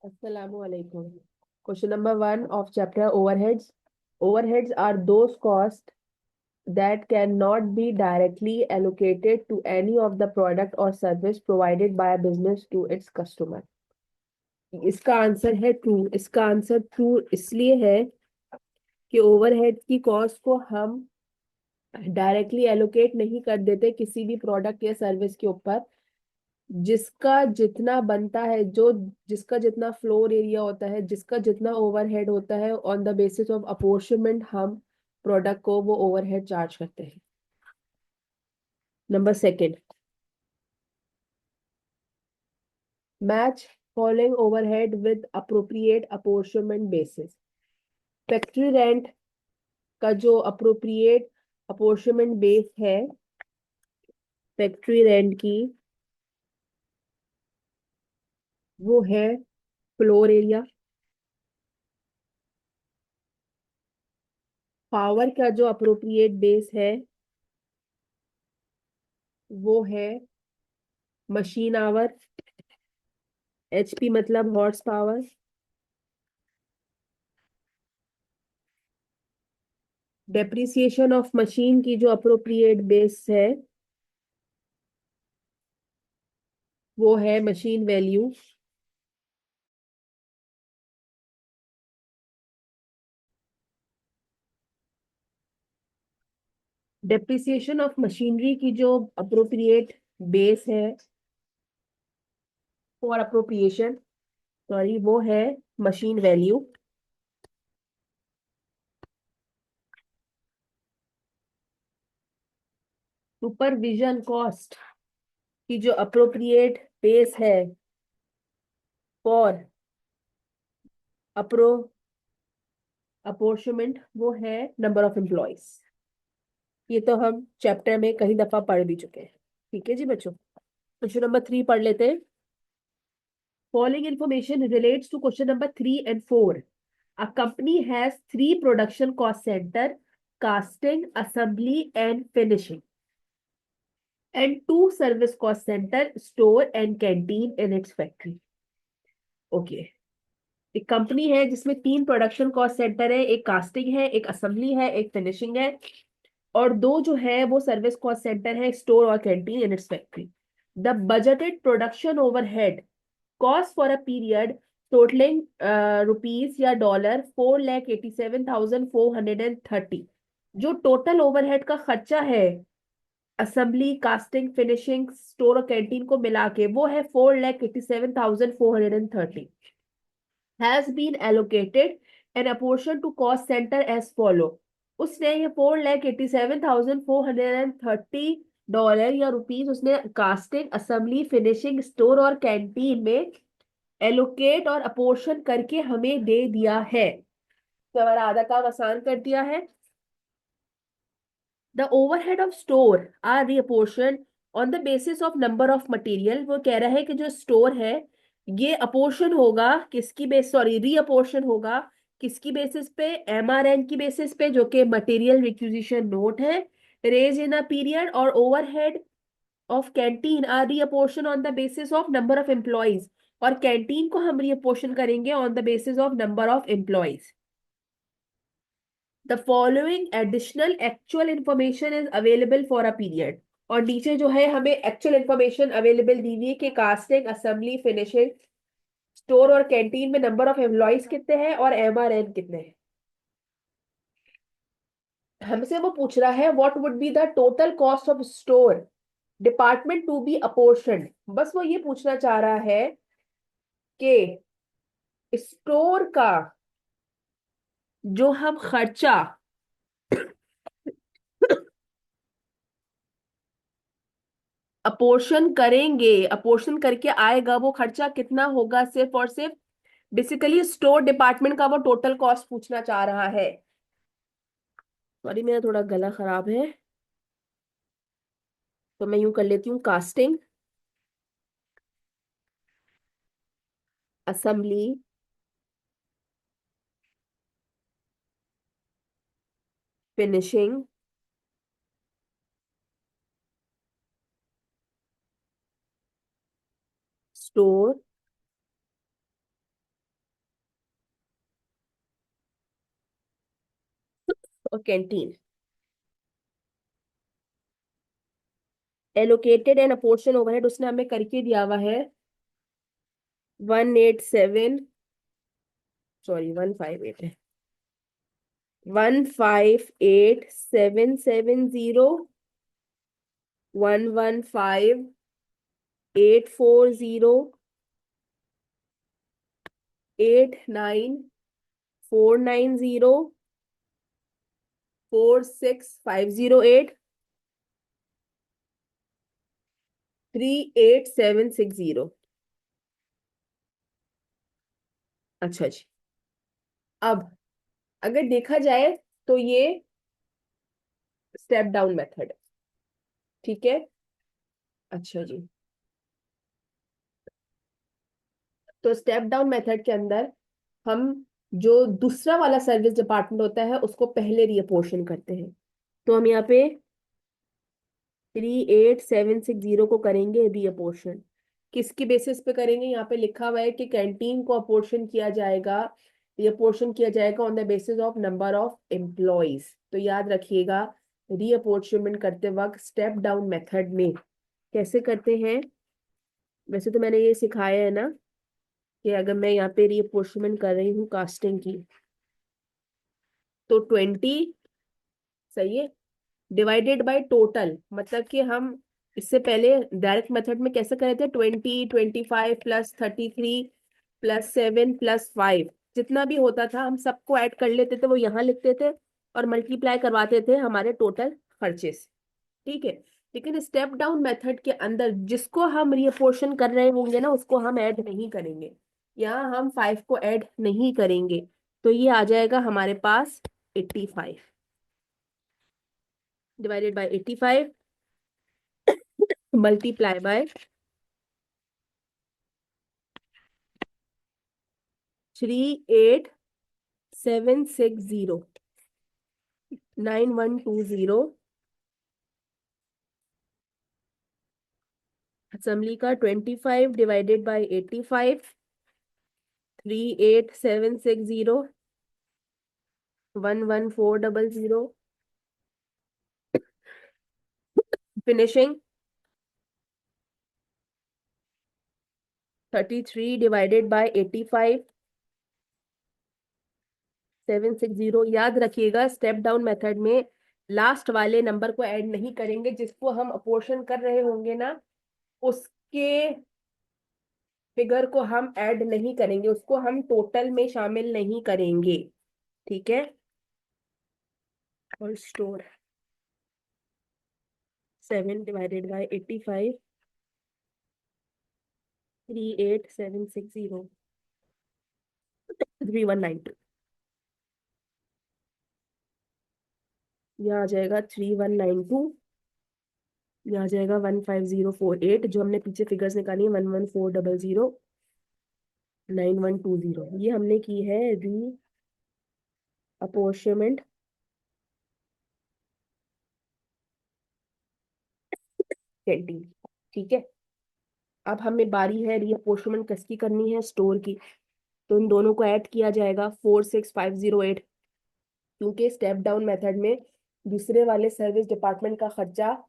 Assalamualaikum. Question number 1 of chapter overheads. Overheads are those costs that cannot be directly allocated to any of the product or service provided by a business to its customer. इसका answer है true. इसका answer true इसलिए है कि overhead की cost को हम directly allocate नहीं कर देते किसी भी प्रोडक्ट या सर्विस के ऊपर। जिसका जितना बनता है, जो जिसका जितना फ्लोर एरिया होता है, जिसका जितना ओवरहेड होता है, on the basis of apportionment हम प्रोडक्ट को वो ओवरहेड चार्ज करते हैं। Number second, match following overhead with appropriate apportionment basis. Factory rent का जो अप्रोप्रिएट अपोर्शनमेंट बेस है फैक्ट्री रेंट की, वो है फ्लोर एरिया। पावर का जो अप्रोप्रिएट बेस है वो है मशीन आवर। एचपी मतलब horse power. Depreciation of machine की जो अप्रोप्रिएट बेस है वो है machine value. Depreciation of machinery की जो अप्रोप्रिएट बेस है फॉर अप्रोप्रिएशन, सॉरी, वो है मशीन वैल्यू। सुपरविजन कॉस्ट की जो अप्रोप्रिएट बेस है फॉर अप्रो अपोर्शमेंट वो है नंबर ऑफ एम्प्लॉयज। ये तो हम चैप्टर में कई दफा पढ़ भी चुके हैं। ठीक है जी बच्चों, क्वेश्चन नंबर 3 पढ़ लेते हैं। Following information relates to question number 3 and 4. A company has three production cost center: casting, assembly, and finishing, and two service cost center: store and canteen in its factory. Okay. एक company है जिसमें तीन production cost center है, एक casting है, एक assembly है, एक फिनिशिंग है, और दो जो है वो सर्विस कॉस्ट सेंटर है, स्टोर और canteen in its factory. The budgeted production overhead cost for a period totalling rupees या $4,87,430। जो टोटल ओवरहेड का खर्चा है असेंबली, कास्टिंग, फिनिशिंग, स्टोर और कैंटीन को मिला के वो है 4,87,430। Has been allocated and apportion to cost center as follow. उसने ये 4,87,430 या रुपीज उसने कास्टिंग, असेंबली, फिनिशिंग, स्टोर और कैंटीन में एलोकेट और अपोर्शन करके हमें दे दिया है। तो हमारा आधा काम आसान कर दिया है। The overhead of store are reapportion on the basis of number of material. वो कह रहा है कि जो स्टोर है ये अपोर्शन होगा किसकी बेस, सॉरी, रीअपोर्शन होगा किसकी बेसिस पे? एमआरएन की बेसिस पे, जो कि मटेरियल रिक्विजिशन नोट है, रेज इन अ पीरियड। और overhead of canteen are reapportion on the basis of number of employees, और कैंटीन को हम रीअपोर्शन करेंगे on the basis of number of employees. The following additional actual information is available for a period. और नीचे जो है हमें actual information available दी हुई है कि कास्टिंग, असेंबली, फिनिशिंग, स्टोर और कैंटीन में नंबर ऑफ एम्प्लॉयज कितने हैं और एमआरएन कितने हैं। हमसे वो पूछ रहा है what would be the total cost of store department to be apportioned. बस वो ये पूछना चाह रहा है कि स्टोर का जो हम खर्चा अपोर्शन करेंगे, अपोर्शन करके आएगा, वो खर्चा कितना होगा सिर्फ और सिर्फ। बेसिकली स्टोर डिपार्टमेंट का वो टोटल कॉस्ट पूछना चाह रहा है। सॉरी, मेरा थोड़ा गला खराब है तो मैं यूं कर लेती हूँ: कास्टिंग, असेंबली, फिनिशिंग, स्टोर और canteen. Allocated and apportion overhead उसने हमें करके दिया हुआ है 187, सॉरी 158 है, 158,770, 115,840, 89,490, 46,508, 38,760। अच्छा जी, अब अगर देखा जाए तो ये स्टेप डाउन मेथड है, ठीक है। अच्छा जी, तो स्टेप डाउन मेथड के अंदर हम जो दूसरा वाला सर्विस डिपार्टमेंट होता है उसको पहले रीअपोर्शन करते हैं। तो हम यहाँ पे 38,760 को करेंगे रीअपोर्शन। किसकी बेसिस पे करेंगे? यहाँ पे लिखा हुआ है कि कैंटीन को अपोर्शन किया जाएगा, रीअपोर्शन किया जाएगा on the basis of number of employees. तो याद रखिएगा, रीअपोर्शनमेंट करते वक्त स्टेप डाउन मेथड में कैसे करते हैं? वैसे तो मैंने ये सिखाया है ना कि अगर मैं यहाँ पे रीअपोर्शनमेंट कर रही हूँ कास्टिंग की, तो 20 सही है डिवाइडेड बाय टोटल, मतलब कि हम इससे पहले डायरेक्ट मेथड में कैसे करे थे? 20, 25 प्लस 33 प्लस 7 प्लस 5, जितना भी होता था हम सबको ऐड कर लेते थे, वो यहाँ लिखते थे और मल्टीप्लाई करवाते थे हमारे टोटल खर्चे से, ठीक है। लेकिन स्टेप डाउन मेथड के अंदर जिसको हम रिअपोर्शन कर रहे होंगे ना, उसको हम ऐड नहीं करेंगे, यहाँ हम 5 को ऐड नहीं करेंगे। तो ये आ जाएगा हमारे पास 85 divided by 85 multiply by 38,760, 9120। Assembly का 25 divided by 85, 38,760, 11400। Finishing 33 divided by 85, 760। याद रखिएगा, स्टेप डाउन मेथड में लास्ट वाले नंबर को ऐड नहीं करेंगे, जिसको हम अपोर्शन कर रहे होंगे ना, उसके फिगर को हम ऐड नहीं करेंगे, उसको हम टोटल में शामिल नहीं करेंगे, ठीक है। और स्टोर 7 डिवाइडेड बाय 85, 38,760, 3192। यहाँ आ जाएगा 3192, यहाँ आ जाएगा 15048, जो हमने पीछे फिगर्स निकाली है 11400, 9120। ये हमने की है री अपोर्शमेंट कैंटीन, ठीक है। अब हमें बारी है रीअपोर्शमेंट किसकी करनी है? स्टोर की। तो इन दोनों को ऐड किया जाएगा 46508, क्योंकि स्टेप डाउन मेथड में दूसरे वाले सर्विस डिपार्टमेंट का खर्चा,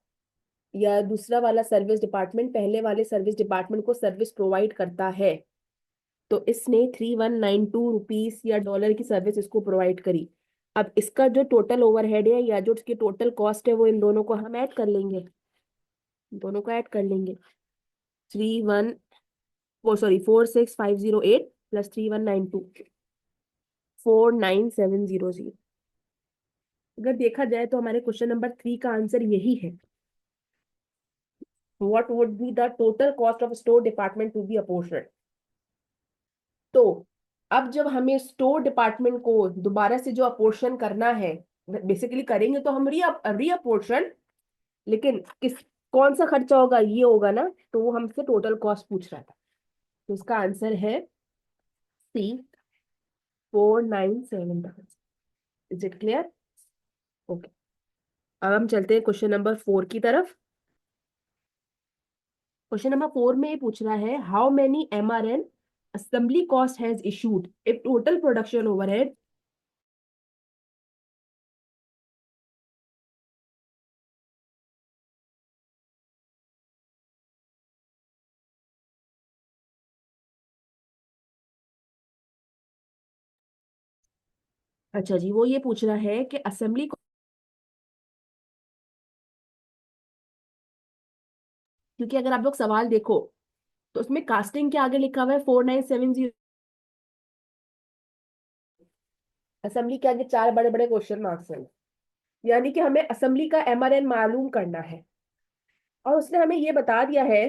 या दूसरा वाला सर्विस डिपार्टमेंट पहले वाले सर्विस डिपार्टमेंट को सर्विस प्रोवाइड करता है, तो इसने 3192 रुपीज या डॉलर की सर्विस इसको प्रोवाइड करी। अब इसका जो टोटल ओवरहेड है या जो इसकी टोटल कॉस्ट है, वो इन दोनों को हम ऐड कर लेंगे, दोनों को ऐड कर लेंगे। 31 वो सॉरी 46508 प्लस 3192, 49700। अगर देखा जाए तो हमारे क्वेश्चन नंबर 3 का आंसर यही है। What would be the total cost of store department to be apportioned? तो अब जब हमें स्टोर डिपार्टमेंट को दोबारा से जो अपोर्शन करना है, बेसिकली करेंगे तो हम रीअपोर्शन, लेकिन किस कौन सा खर्चा होगा? ये होगा ना, तो वो हमसे टोटल कॉस्ट पूछ रहा था। तो इसका आंसर है सी, 497। Is it clear? ओके, अब हम चलते हैं क्वेश्चन नंबर 4 की तरफ। क्वेश्चन नंबर 4 में ये पूछ रहा है, how many MRN assembly cost has issued if total production overhead अच्छा जी, वो ये पूछ रहा है कि असेंबली, क्योंकि अगर आप लोग सवाल देखो तो उसमें कास्टिंग के आगे लिखा हुआ है 4970, असेंबली के आगे चार बड़े बड़े क्वेश्चन मार्क्स हैं, यानी कि हमें असेंबली का एमआरएन मालूम करना है। और उसने हमें ये बता दिया है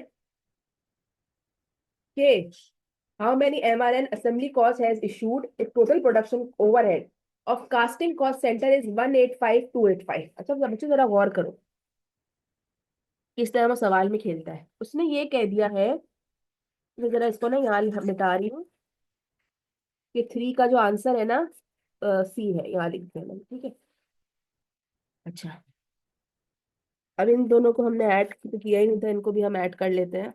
कि how many MRN assembly cost has issued, if total production overhead of casting cost centre is 185285। अच्छा बच्चों जरा गौर करो किस तरह वो सवाल में खेलता है। उसने ये कह दिया है, मैं जरा इसको ना यहाँ मिटा रही हूँ, कि थ्री का जो आंसर है ना, सी है, यहाँ लिख दिया मैंने, ठीक है। अच्छा, अब इन दोनों को हमने ऐड तो किया ही नहीं था, इनको भी हम ऐड कर लेते हैं।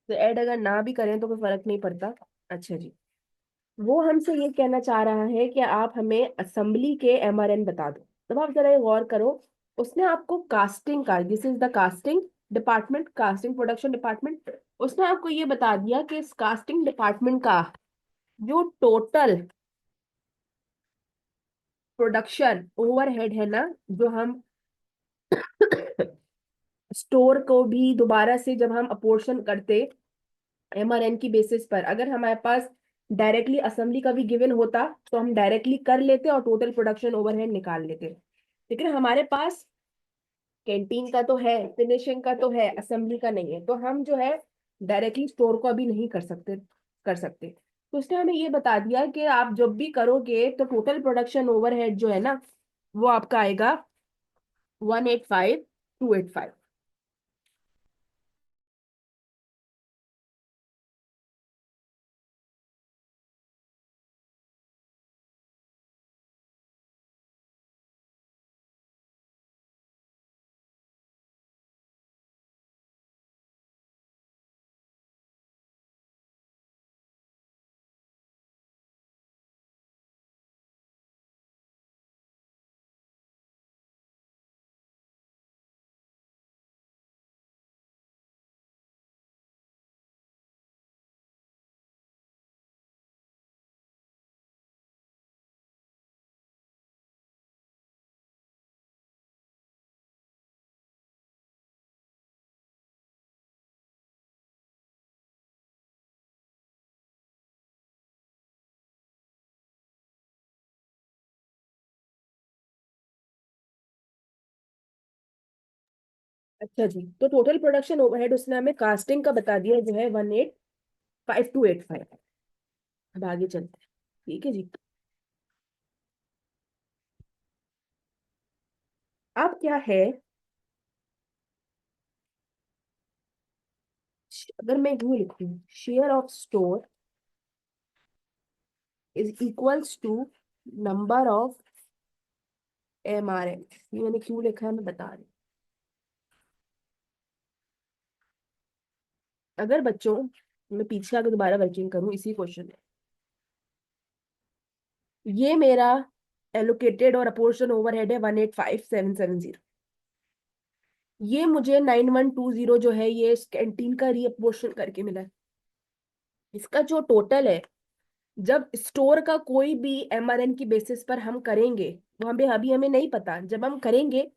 तो ऐड अगर ना भी करें तो कोई फर्क नहीं पड़ता। अच्छा जी, वो हमसे ये कहना चाह रहा है कि आप हमें असेंबली के एमआरएन बता दो। तब आप जरा ये गौर करो, उसने आपको कास्टिंग का, this is the casting department, casting production department, उसने आपको ये बता दिया कि इस कास्टिंग डिपार्टमेंट का जो टोटल प्रोडक्शन ओवरहेड है ना, जो हम स्टोर को भी दोबारा से जब हम अपोर्शन करते एमआरएन की बेसिस पर, अगर हमारे पास डायरेक्टली असेंबली का भी गिवन होता तो हम डायरेक्टली कर लेते और टोटल प्रोडक्शन ओवरहेड निकाल लेते। लेकिन हमारे पास कैंटीन का तो है, फिनिशिंग का तो है, असेंबली का नहीं है, तो हम जो है डायरेक्टली स्टोर को अभी नहीं कर सकते। तो उसने हमें ये बता दिया कि आप जब भी करोगे तो टोटल प्रोडक्शन ओवरहेड जो है ना, वो आपका आएगा 185285। अच्छा जी, तो टोटल प्रोडक्शन ओवरहेड उसने हमें कास्टिंग का बता दिया जो है 185285। अब आगे चलते हैं, ठीक है जी। अब क्या है, अगर मैं यूं लिखूं, share of store is equals to number of MRN, ये मैंने क्यों लिखा है मैं बता रही हूँ। अगर बच्चों, मैं पीछे आके दोबारा वर्किंग करूं इसी क्वेश्चन में, ये मेरा एलोकेटेड और अपोर्शन ओवरहेड है 185770, ये मुझे 9120 जो है ये कैंटीन का रीअपोर्शन करके मिला है। इसका जो टोटल है, जब स्टोर का कोई भी एमआरएन की बेसिस पर हम करेंगे, वो हमें अभी हमें नहीं पता, जब हम करेंगे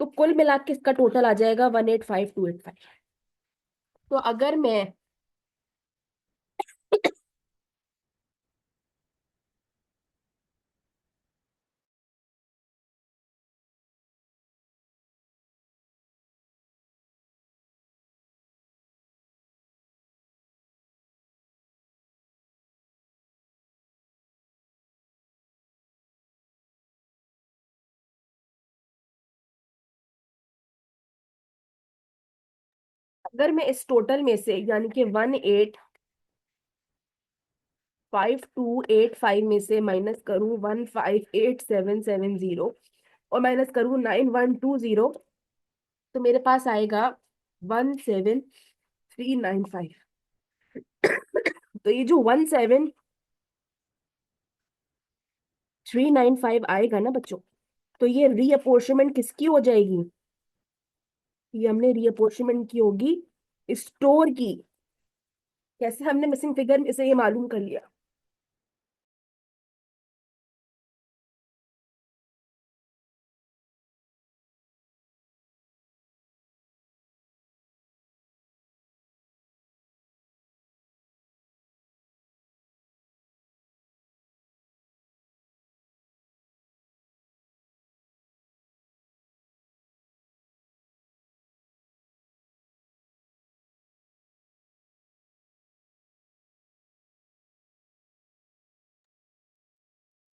तो कुल मिला के इसका टोटल आ जाएगा 185285। तो अगर मैं अगर मैं इस टोटल में से, यानी कि 185285 में से माइनस करूं 158770 और माइनस करूं 9120, तो मेरे पास आएगा 17395। तो ये जो 17 395 आएगा ना बच्चों, तो ये रीअपोर्शमेंट किसकी हो जाएगी? ये हमने रीअपोर्शमेंट की होगी स्टोर की। कैसे हमने मिसिंग फिगर में से ये मालूम कर लिया?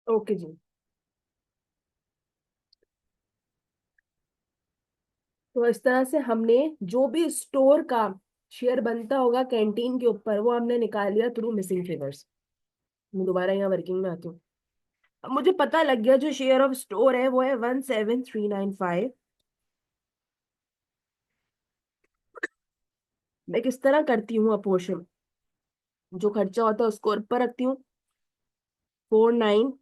ओके जी। तो इस तरह से हमने जो भी स्टोर का शेयर बनता होगा कैंटीन के ऊपर, वो हमने निकाल लिया थ्रू मिसिंग फिगर्स। मैं दोबारा यहाँ वर्किंग में आती हूँ। अब मुझे पता लग गया जो शेयर ऑफ स्टोर है वो है 17395। मैं किस तरह करती हूँ अपोर्शन? जो खर्चा होता है उसको ऊपर रखती हूँ, 4970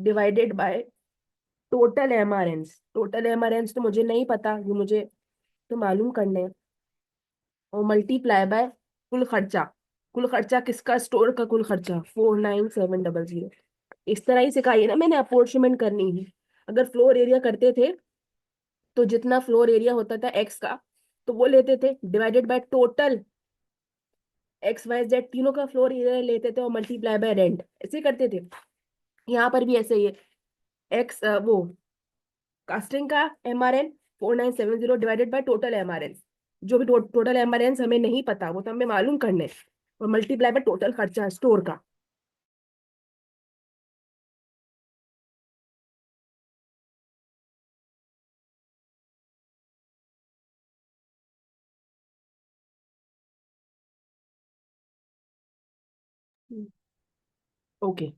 डिवाइडेड बाय टोटल एमआरएनस। टोटल एमआरएनस तो मुझे नहीं पता, ये मुझे तो मालूम करने हैं। और मल्टीप्लाई बाय कुल खर्चा। कुल खर्चा किसका? स्टोर का कुल खर्चा 49700। इस तरह ही सिखाई है ना मैंने अपोर्शमेंट करनी ही। अगर फ्लोर एरिया करते थे तो जितना फ्लोर एरिया होता था एक्स का, तो वो लेते थे divided by total X Y Z तीनों का फ्लोर एरिया लेते थे और मल्टीप्लाई बाय रेंट, ऐसे करते थे। यहाँ पर भी ऐसे ही है। एक्स वो कास्टिंग का MRN 4970 divided by total MRN. जो भी टोटल एमआरएन हमें नहीं पता वो तो हमें मालूम करने हैं। और मल्टीप्लाई बाय टोटल खर्चा स्टोर का। ओके,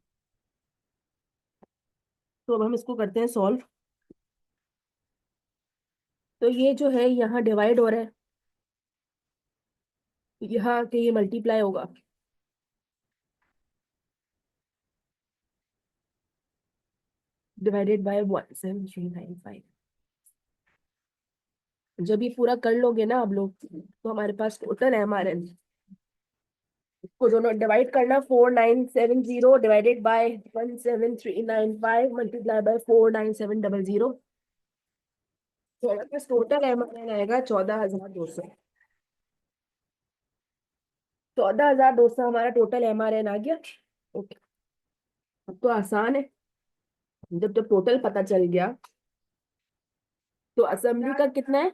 तो अब हम इसको करते हैं सॉल्व। तो ये जो है यहाँ डिवाइड हो रहा है, यहाँ के ये मल्टीप्लाई होगा। Divided by 17395। जब ये पूरा कर लोगे ना आप लोग, तो हमारे पास टोटल है हमारे, इसको दोनों डिवाइड करना, 4970 डिवाइडेड बाय 17395 मल्टीप्लाई बाय 49700। तो हमारे पास टोटल है हमारे आएगा 14200। 14200 हमारा टोटल एमआरएन आ गया। ओके, अब तो आसान है। जब जब टोटल पता चल गया, तो असेंबली का कितना है?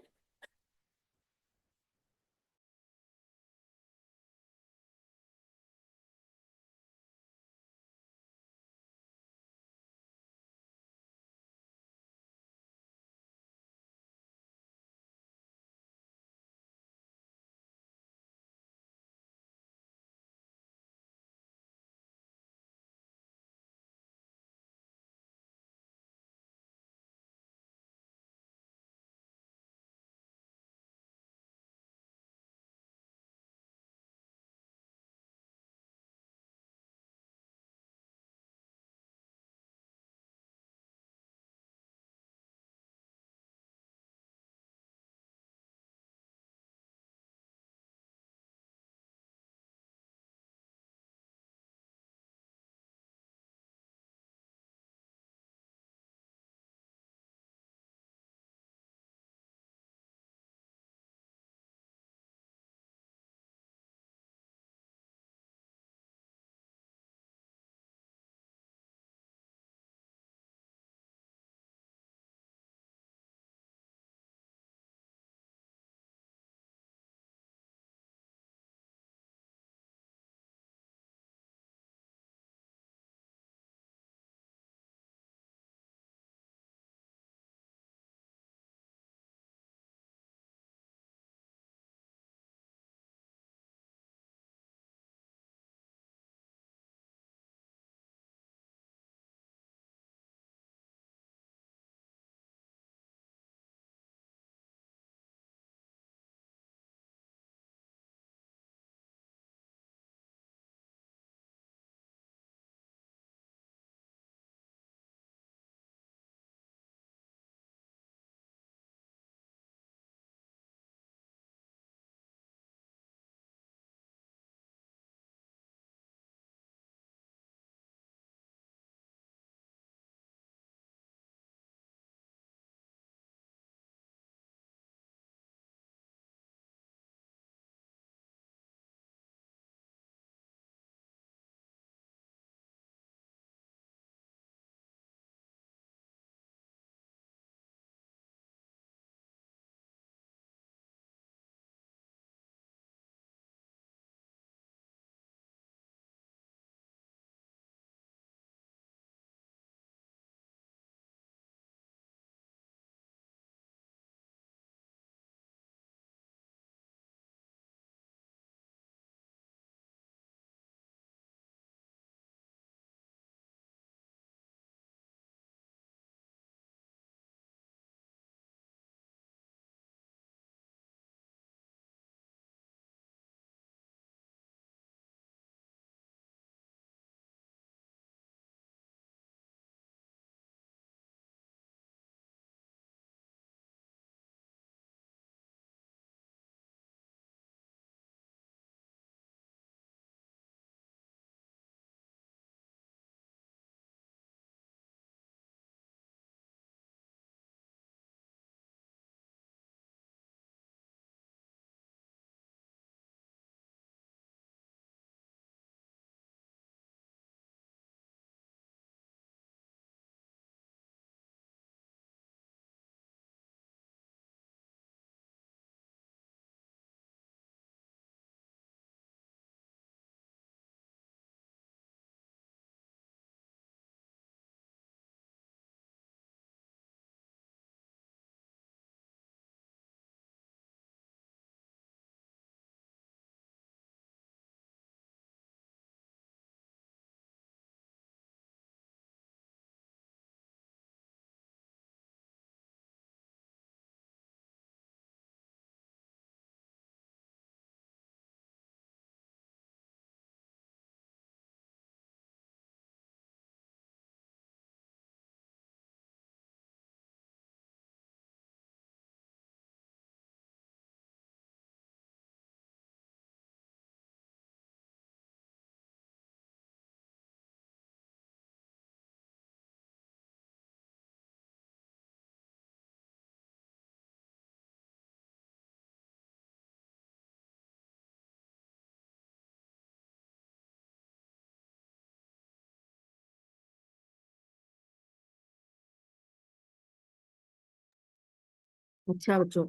अच्छा बच्चों,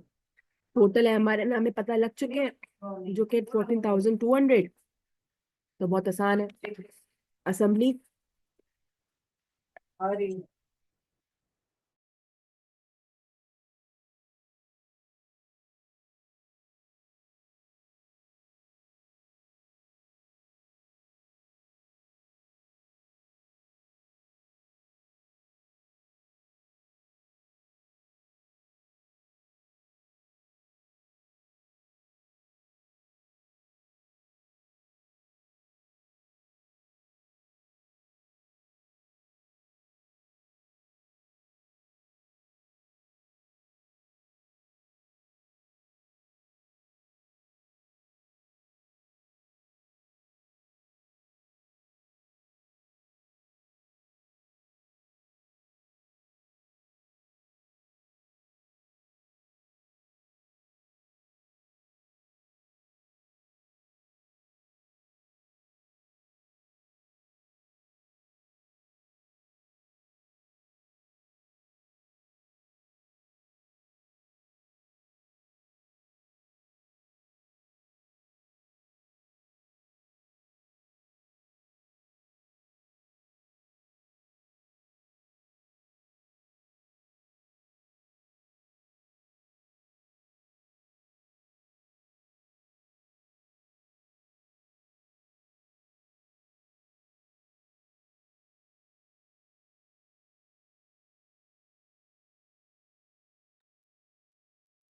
टोटल एमआरएन हमें पता लग चुके हैं, जो कि 14,200। तो बहुत आसान है। असेंबली,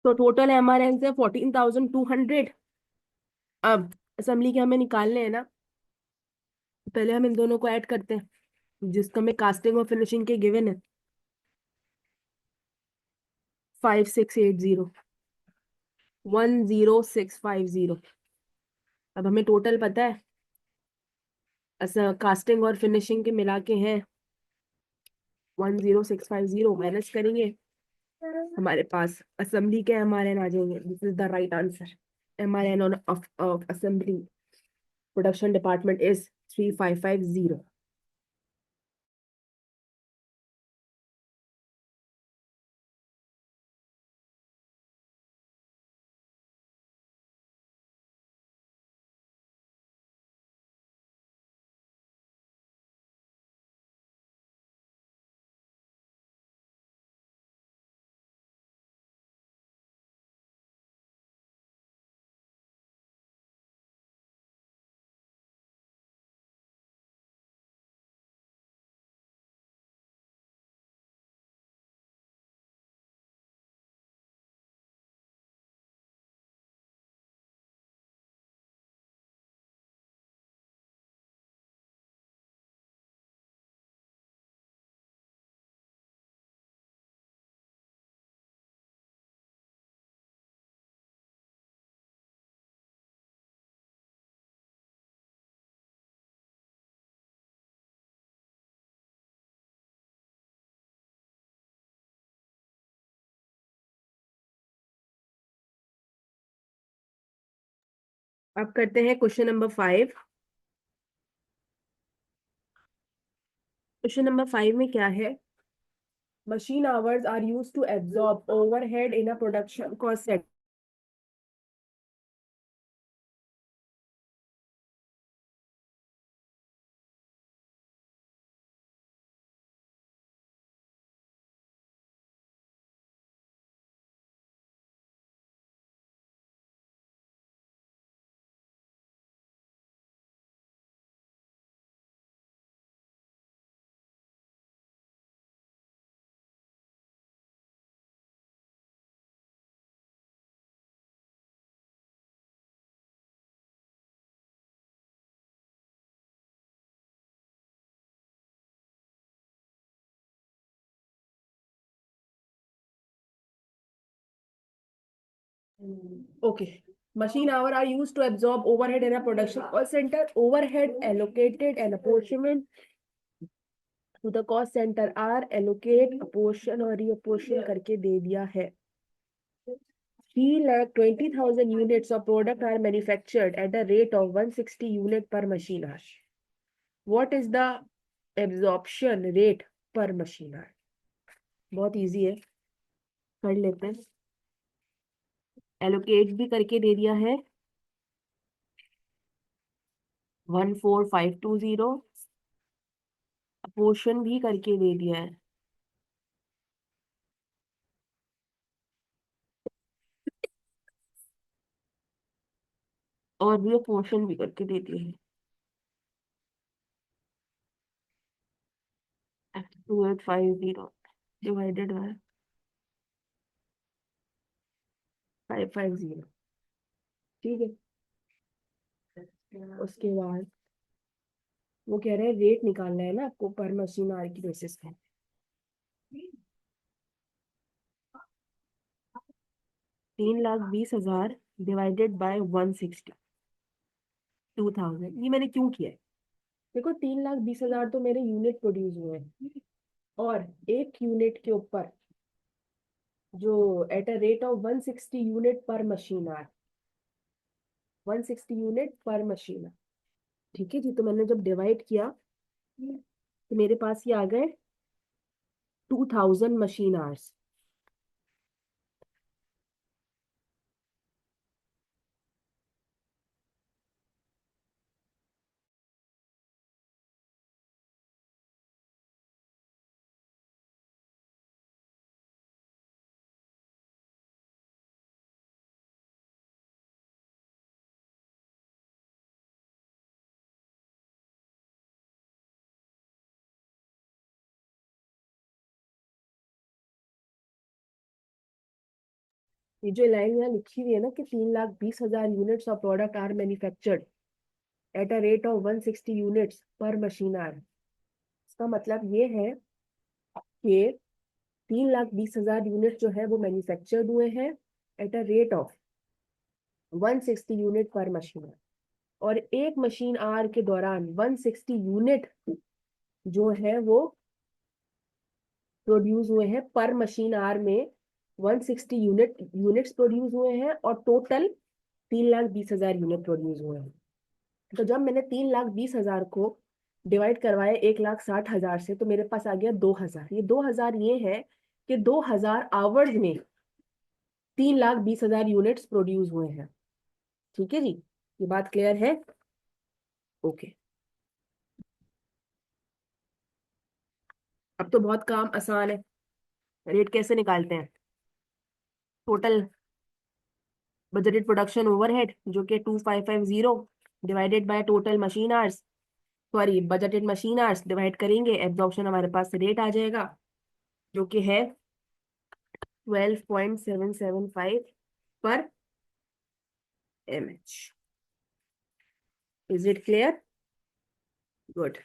तो टोटल एमआरएन से 14,200। अब असेंबली के हमें निकालने हैं ना, पहले हम इन दोनों को ऐड करते हैं, जिसका हमें कास्टिंग और फिनिशिंग के गिवन है 5680, 10650। अब हमें टोटल पता है, कास्टिंग और फिनिशिंग के मिला के हैं 10650। माइनस करेंगे, हमारे पास असेंबली के एमआरएन आ जाएंगे। This is the right answer. MRN of assembly production department is 3550। अब करते हैं क्वेश्चन नंबर 5। क्वेश्चन नंबर 5 में क्या है? Machine hours are use to absorb overhead in a production cost set. Okay. Machine hour are used to absorb overhead in a production cost center. Overhead allocated and apportionment to the cost center are allocate, apportion और reapportion करके दे दिया है। 3,20,000 units of product are manufactured at a rate of 160 unit per machine hour. What is the absorption rate per machine hour? बहुत easy है, कर लेते हैं। Allocate भी करके दे दिया है 14520, अपोर्शन भी करके दे दिया है और भी अपोर्शन भी करके दे दिया है 2850 डिवाइडेड बाय 550। ठीक है, उसके बाद वो कह रहे हैं रेट निकालना है ना आपको पर मशीन आर की बेसिस पे। 3,20,000 डिवाइडेड बाय 162,000, ये मैंने क्यों किया है? देखो 3,20,000 तो मेरे यूनिट प्रोड्यूस हुए हैं, और एक यूनिट के ऊपर जो eight a rate of 160 unit पर मशीन आर, 160 यूनिट पर मशीन आर। ठीक है जी, तो मैंने जब डिवाइड किया तो मेरे पास ये आ गए 2,000 मशीन आवर्स। ये जो लाइन यहाँ लिखी हुई है ना कि 3,20,000 units of product are manufactured at a rate of 160 units per machine hour, इसका मतलब ये है कि 3,20,000 यूनिट जो है वो मैन्युफैक्चर्ड हुए हैं eight a rate of 160 unit पर मशीन आर, और एक मशीन आर के दौरान 160 यूनिट जो है वो प्रोड्यूस हुए हैं पर मशीन आर में, 160 यूनिट्स प्रोड्यूस हुए हैं और टोटल 3,20,000 यूनिट प्रोड्यूस हुए हैं। तो जब मैंने 3,20,000 को डिवाइड करवाया 1,60,000 से, तो मेरे पास आ गया 2,000। ये 2,000 ये है कि 2,000 आवर्स में 3,20,000 यूनिट्स प्रोड्यूस हुए हैं। ठीक है जी, ये बात क्लियर है? ओके, अब तो बहुत काम आसान है। रेट कैसे निकालते हैं? टोटल बजटेड प्रोडक्शन ओवरहेड जो कि 2,550 divided by total machine hours, sorry budgeted machine hours, divide करेंगे एब्जॉर्प्शन, हमारे पास रेट आ जाएगा जो कि है 12.775 पर mh। Is it clear? Good,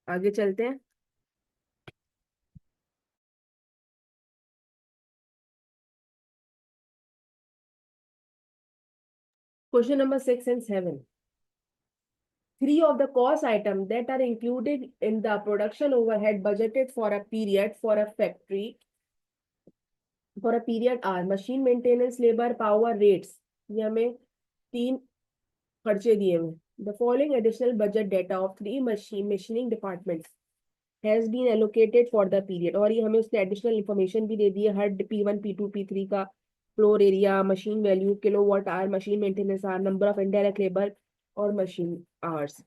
आगे चलते हैं। Question number 6 and 7। Three of the cost items that are included in the production overhead budgeted for a period for a factory for a period are machine maintenance, labor, power, rates। ये हमें तीन खर्चे दिए हुए। The following additional budget data of three machining departments has been allocated for the period, और ये हमें उसने एडिशनल इंफॉर्मेशन भी दे दी है हर P1 P2 P3 का, floor area, machine value, kilowatt hour, machine maintenance hour, number of indirect labour और machine hours.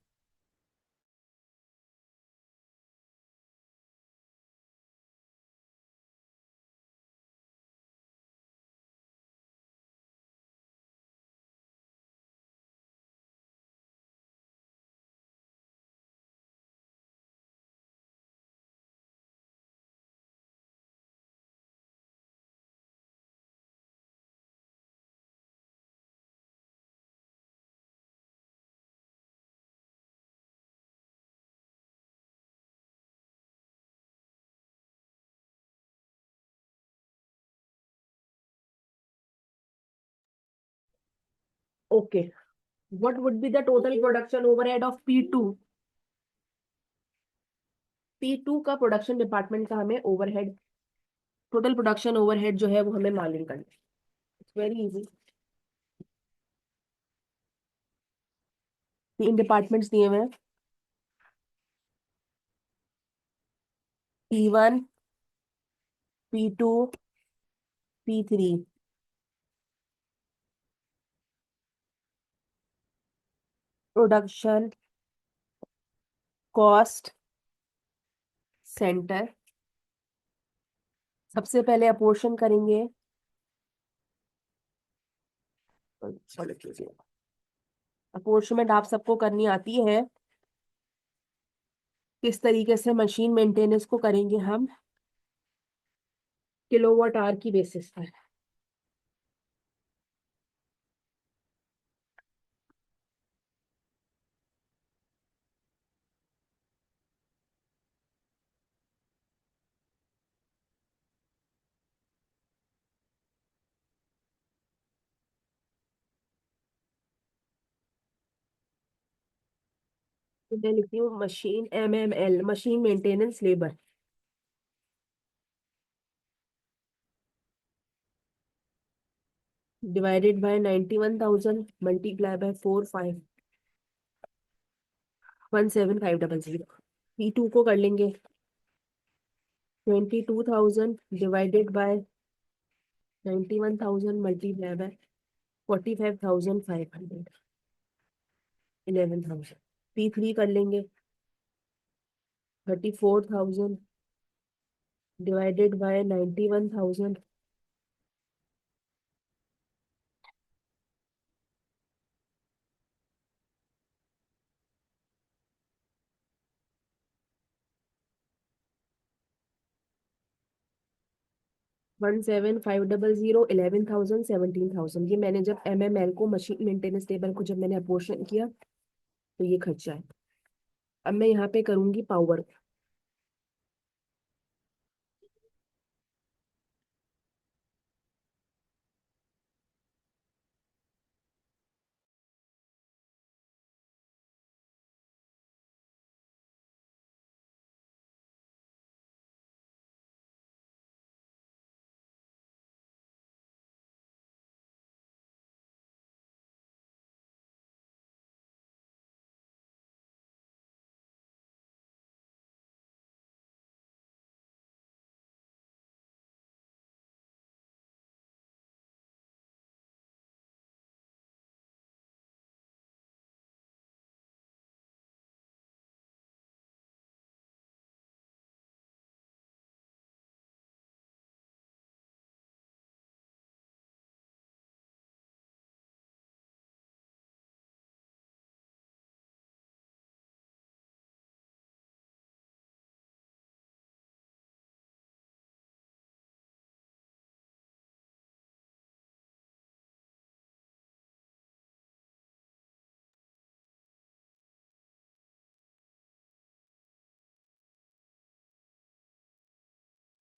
Okay, what would be the total production overhead of P2? P2 का production department का हमें overhead, total production overhead जो है वो हमें मालूम करना है। It's very easy. तीन डिपार्टमेंट्स दिए हुए हैं, P1 P2 P3। Production cost centre. सबसे पहले अपोर्शन करेंगे, अपोर्शमेंट आप सबको करनी आती है। किस तरीके से मशीन मेंटेनेंस को करेंगे हम, किलोवाट आवर की बेसिस पर। तो मैं लिखती हूँ machine MML, machine maintenance labour, divided by 91,000 multiply by 4517500। P2 को कर लेंगे 22,000 divided by 91,000 multiply by 45,500, 11,000। P3 कर लेंगे 34,000 डिवाइडेड बाय 91,000, 17,500, 11,000, 17,000। ये मैंने जब MML को, मशीन मेंटेनेंस टेबल को जब मैंने अपोर्शन किया तो ये खर्चा है। अब मैं यहाँ पे करूंगी power.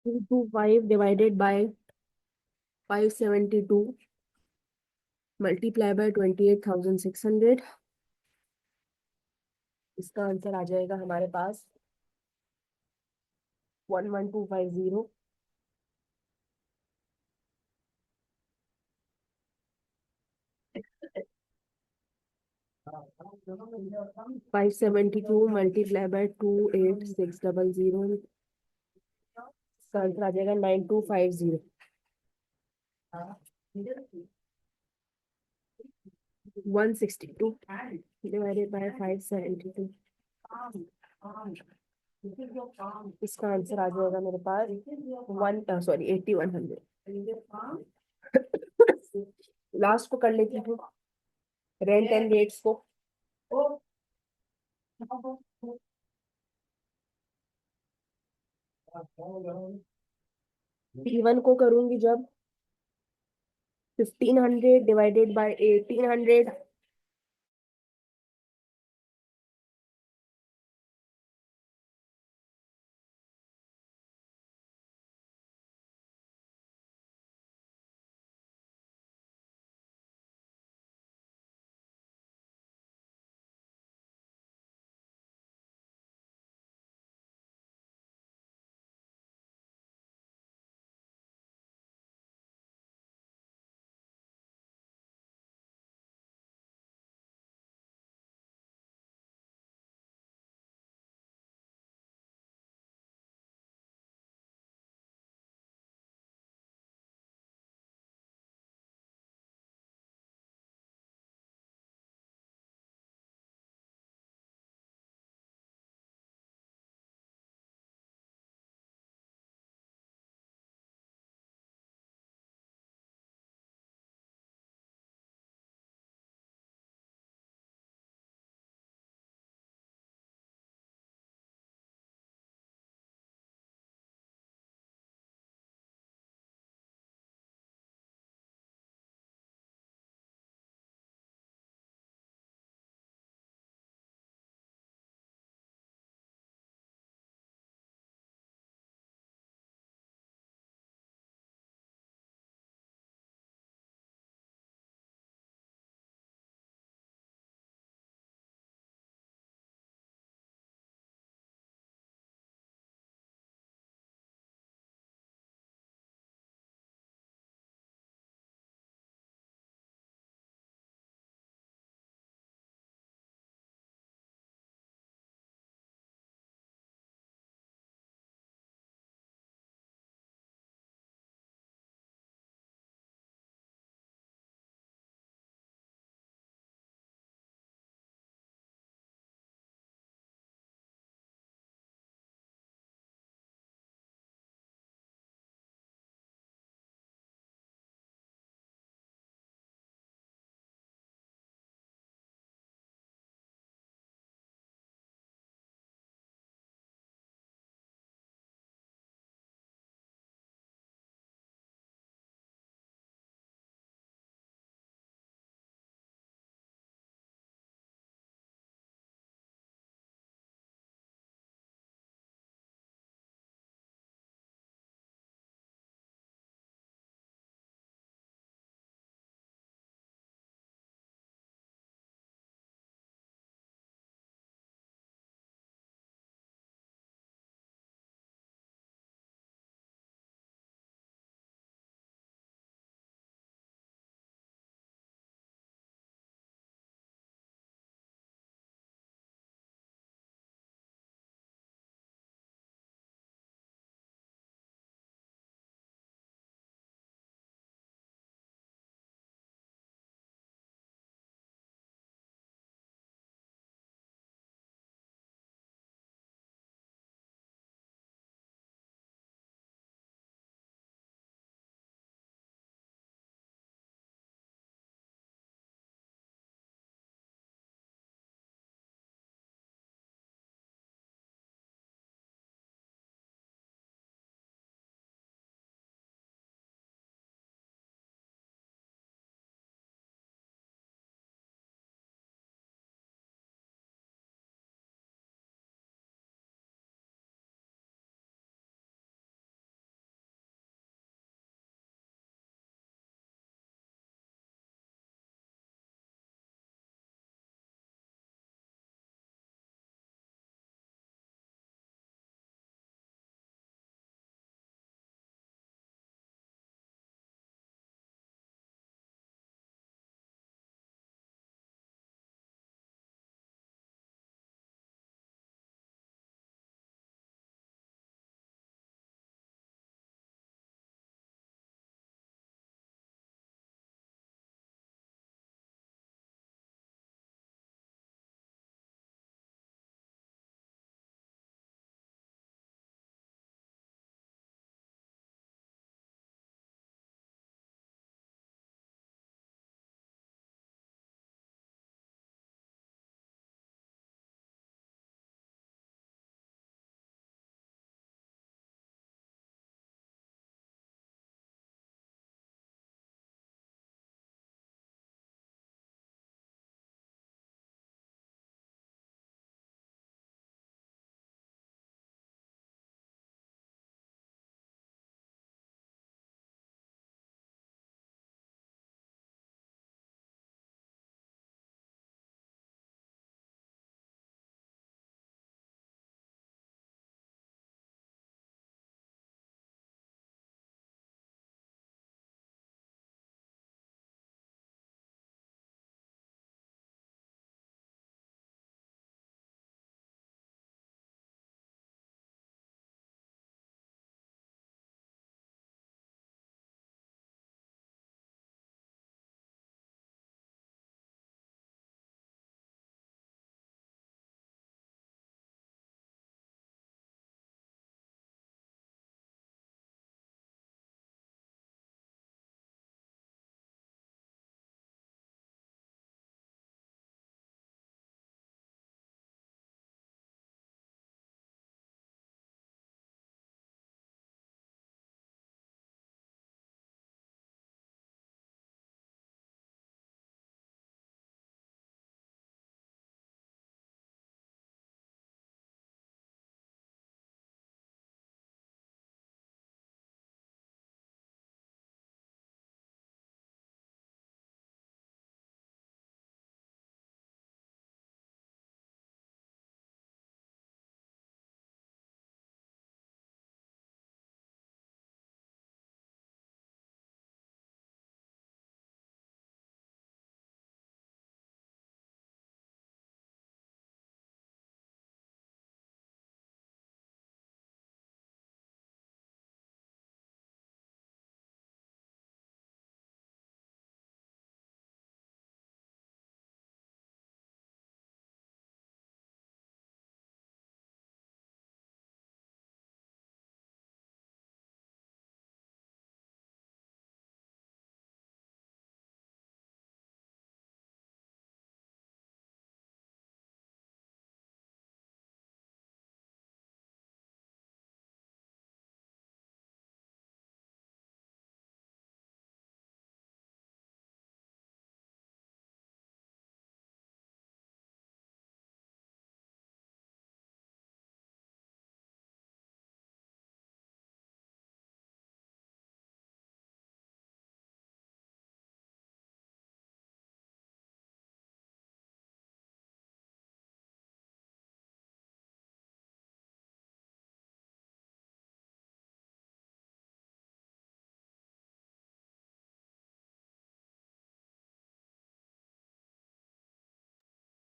225 divided by 572 multiply by 28,600। इसका आंसर आ जाएगा हमारे पास 11,250। 572 मल्टीप्लाई बाय 28,600, इसका आंसर आ जाएगा 9,250। 162 डिवाइडेड बाय 572, इसका आंसर आ जाएगा मेरे पास 8,100। लास्ट को कर लेती हूँ, रेंट एंड रेट्स को। P1 को करूंगी जब 1,500 डिवाइडेड बाय 1,800,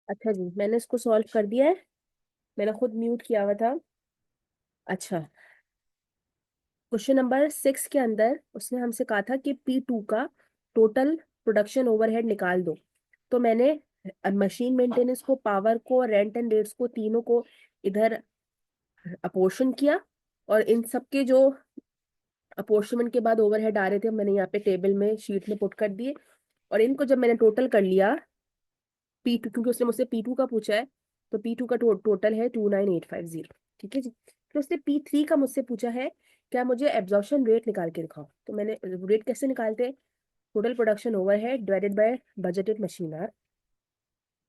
अच्छा जी, मैंने इसको सॉल्व कर दिया है। मैंने खुद म्यूट किया हुआ था। अच्छा, क्वेश्चन नंबर 6 के अंदर उसने हमसे कहा था कि P2 का टोटल प्रोडक्शन ओवरहेड निकाल दो। तो मैंने मशीन मेंटेनेंस को, पावर को, रेंट एंड रेट्स को, तीनों को इधर अपोर्शन किया, और इन सबके जो अपोर्शनमेंट के बाद ओवरहेड आ रहे थे मैंने यहाँ पे टेबल में, शीट में पुट कर दिए। और इनको जब मैंने टोटल कर लिया P2, क्योंकि उसने मुझसे P2 का पूछा है, तो P2 का टोटल है 29850। ठीक है जी। फिर उसने P3 का मुझसे पूछा है, क्या मुझे एब्जॉर्प्शन रेट निकाल के दिखाओ। तो मैंने रेट कैसे निकालते हैं, total production overhead divided by budgeted machine our.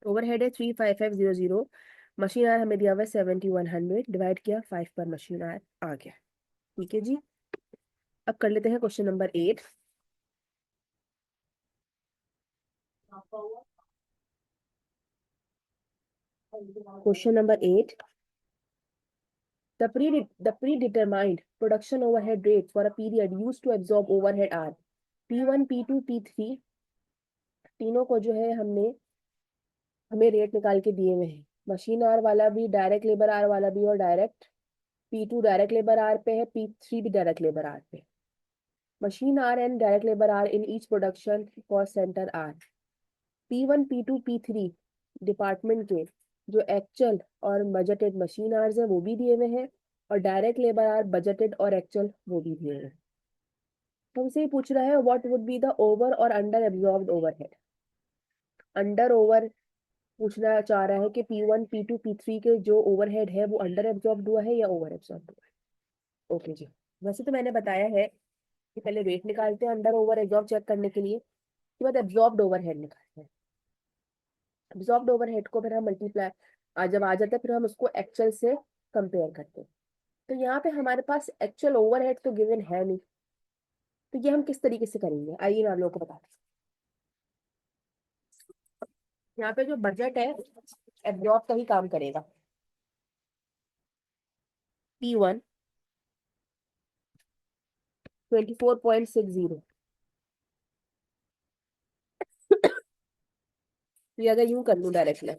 Overhead है 35500, मशीन आवर हमें दिया हुआ है 7100, डिवाइड किया 5 पर मशीन आवर आ गया। ठीक है जी। अब कर लेते हैं question number 8। Question number 8, the predetermined production overhead rates for a period used to absorb overhead are P1, P2, P3। तीनों को जो है हमें रेट निकाल के दिए हुए हैं। मशीन आर वाला भी, डायरेक्ट लेबर आर वाला भी, और direct P2 direct labour hour पे है, P3 भी डायरेक्ट लेबर आर पे। Machine hour and direct labour hour in each production cost center hour. P1, P2, P3 department के जो एक्चुअल और बजटेड मशीन आवर्स है वो भी दिए हुए हैं, और डायरेक्ट लेबर आर बजटेड और एक्चुअल वो भी दिए हुए हैं। हमसे ही पूछ रहा है what would be the over और under absorbed overhead. Under over पूछना चाह रहा है कि P1, P2, P3 के जो ओवरहेड है वो अंडर एब्जॉर्ब्ड हुआ है या ओवर एब्जॉर्ब्ड हुआ है। ओके जी। वैसे तो मैंने बताया है कि पहले रेट निकालते हैं अंडर ओवर एब्जॉर्ब चेक करने के लिए, उसके बाद एब्जॉर्ब्ड ओवरहेड निकालते हैं। एब्जॉर्ब्ड ओवरहेड को फिर हम मल्टीप्लाई जब आ जाता है फिर हम उसको एक्चुअल से कंपेयर करते हैं। तो यहाँ पे हमारे पास एक्चुअल ओवरहेड तो गिवन है नहीं, तो ये हम किस तरीके से करेंगे, आइए मैं आप लोगों को बताती हूँ। यहाँ पे जो बजट है एब्जॉर्ब का ही काम करेगा। P1 24.60। ये अगर यूं कर लूं डायरेक्टली,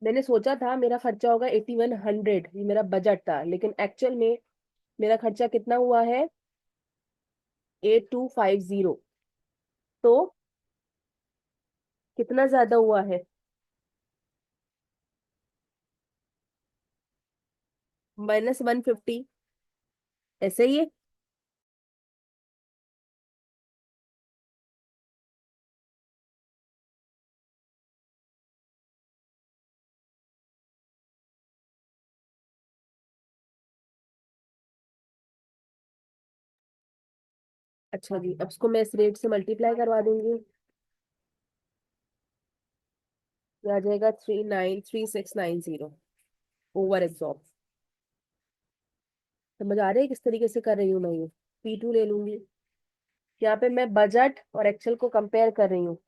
मैंने सोचा था मेरा खर्चा होगा 8100, ये मेरा बजट था, लेकिन एक्चुअल में मेरा खर्चा कितना हुआ है, 8250। तो कितना ज्यादा हुआ है, -150। ऐसे ही है। अच्छा जी, अब इसको मैं इस रेट से मल्टीप्लाई करवा दूंगी। ये आ जाएगा 393690 ओवर एब्जॉर्ब। समझ आ रही है किस तरीके से कर रही हूँ मैं ये। P2 ले लूंगी, यहाँ पे मैं बजट और एक्चुअल को कंपेयर कर रही हूँ।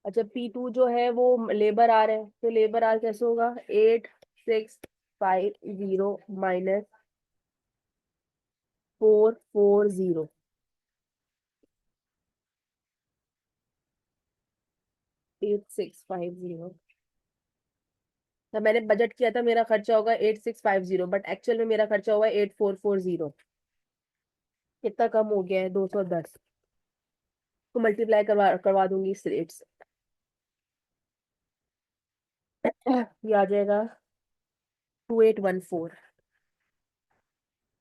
अच्छा, P2 जो है वो लेबर आर है, तो लेबर आर कैसे होगा, 8650 -440। 8650, तो मैंने बजट किया था मेरा खर्चा होगा 8650, बट एक्चुअल में मेरा खर्चा हुआ 8440। कितना कम हो गया है, 210। तो मल्टीप्लाई करवा करवा दूंगी इस रेट से। ये आ जाएगा 2814।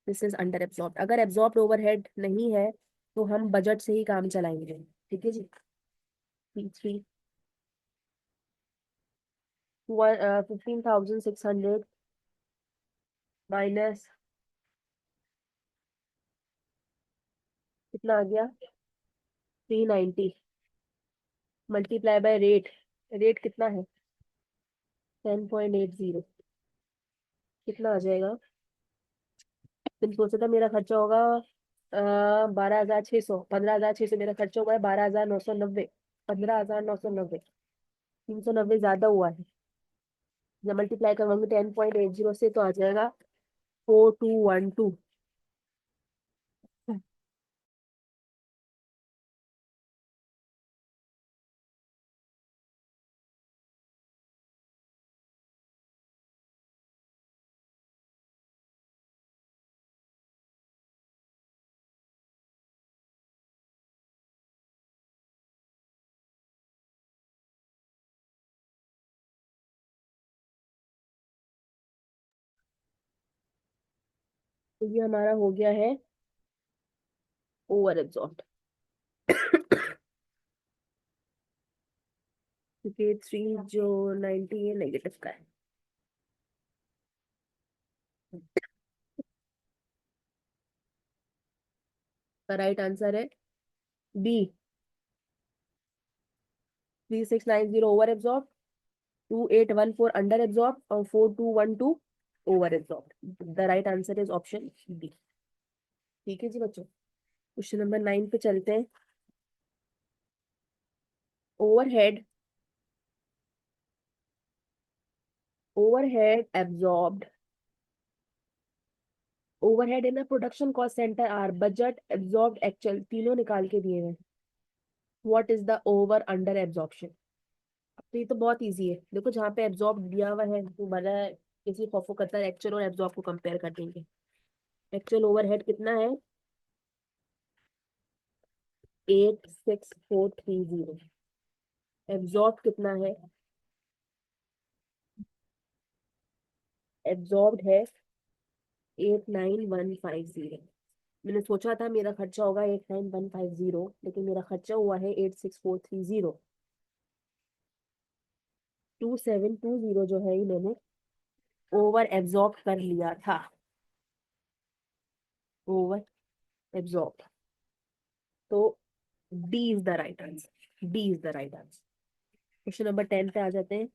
This is under absorb. अगर एब्जॉर्ब ओवरहेड नहीं है तो हम बजट से ही काम चलाएंगे। ठीक है जी। P3 15,600 माइनस कितना आ गया, 390, मल्टीप्लाई बाय रेट। रेट कितना है, 10.80। कितना आ जाएगा, तुम सोचा था मेरा खर्चा होगा 12,600, 15,600 मेरा खर्चा हुआ है, 12,990। 15,990, 390 ज्यादा हुआ है। जब मल्टीप्लाई करवाऊंगी 10.80 से तो आ जाएगा 4212। तो ये हमारा हो गया है ओवर एब्जॉर्ब, क्योंकि 3 जो 90 ये नेगेटिव का है। राइट आंसर है B, 3690 over absorb, 2814 under absorb और 4212 over absorb. The right answer is option B. ठीक है जी बच्चों, क्वेश्चन नंबर 9 पे चलते हैं। Overhead, overhead absorbed, overhead in production cost center hour budget absorbed actual, तीनों निकाल के दिए हैं। What is the over under absorption? तो ये तो बहुत इजी है, देखो जहाँ पे एब्जॉर्ब दिया हुआ है तो बना है, किसी खौफो खतर एक्चुअल और एब्जॉर्ब को कंपेयर कर देंगे। एक्चुअल ओवरहेड कितना है? 86430। एब्जॉर्ब कितना है? एब्जॉर्ब्ड है 89150। मैंने सोचा था मेरा खर्चा होगा 89150, लेकिन मेरा खर्चा हुआ है 86430। 2720 जो है ये मैंने ओवर एब्जॉर्ब कर लिया था। ओवर एब्जॉर्ब, तो D is the right answer, D is the right answer. Question number 10 पे आ जाते हैं।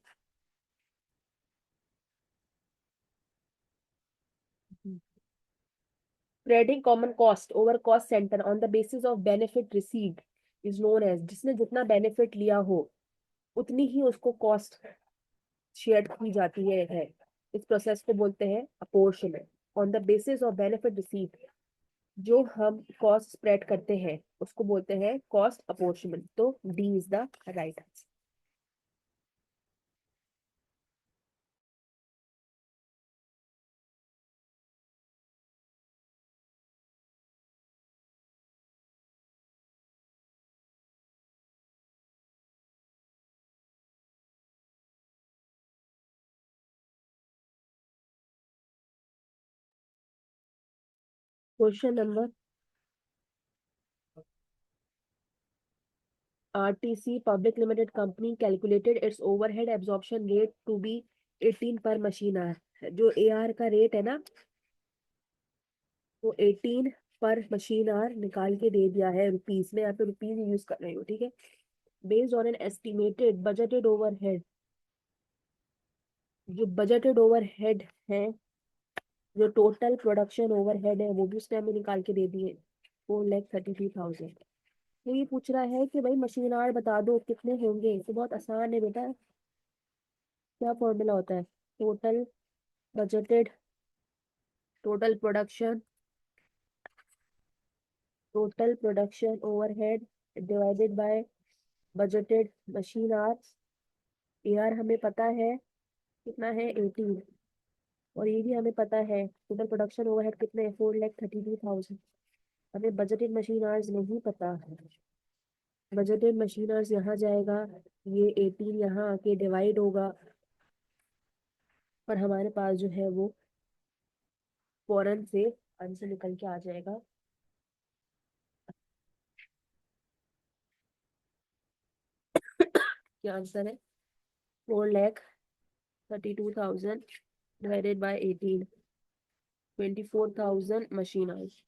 Spreading common cost over cost center on the basis of benefit received is known as, जिसने जितना बेनिफिट लिया हो उतनी ही उसको कॉस्ट शेयर की जाती है। इस प्रोसेस को बोलते हैं apportionment. On the basis of benefit received, जो हम कॉस्ट स्प्रेड करते हैं उसको बोलते हैं कॉस्ट अपोर्शनमेंट। तो D is the right answer. Question number, RTC Public Limited Company calculated its overhead absorption rate to be 18 पर मशीन आवर। जो AR का रेट है ना, वो 18 पर मशीन आवर निकाल के दे दिया है रुपीस में, यहाँ पे रुपीस यूज कर रही हूँ, ठीक है। Based on an estimated budgeted overhead, जो बजटेड ओवरहेड है, जो टोटल प्रोडक्शन ओवरहेड है वो भी उसने हमें निकाल के दे दिए 4,32,000। तो ये पूछ रहा है कि भाई मशीन आवर बता दो कितने होंगे, तो बहुत आसान है बेटा। क्या फॉर्मूला होता है? Total budgeted, total production, total production overhead divided by budgeted machine hours. AR हमें पता है कितना है 18, और ये भी हमें पता है टोटल प्रोडक्शन ओवरहेड कितने 4,32,000। हमें बजटेड मशीन आवर्स नहीं पता है। बजटेड मशीन आवर्स यहाँ जाएगा, ये 18 यहाँ आके डिवाइड होगा, और हमारे पास जो है वो फौरन से आंसर निकल के आ जाएगा। क्या आंसर है? 4,32,000 divided by 18, 24,000 machine hours।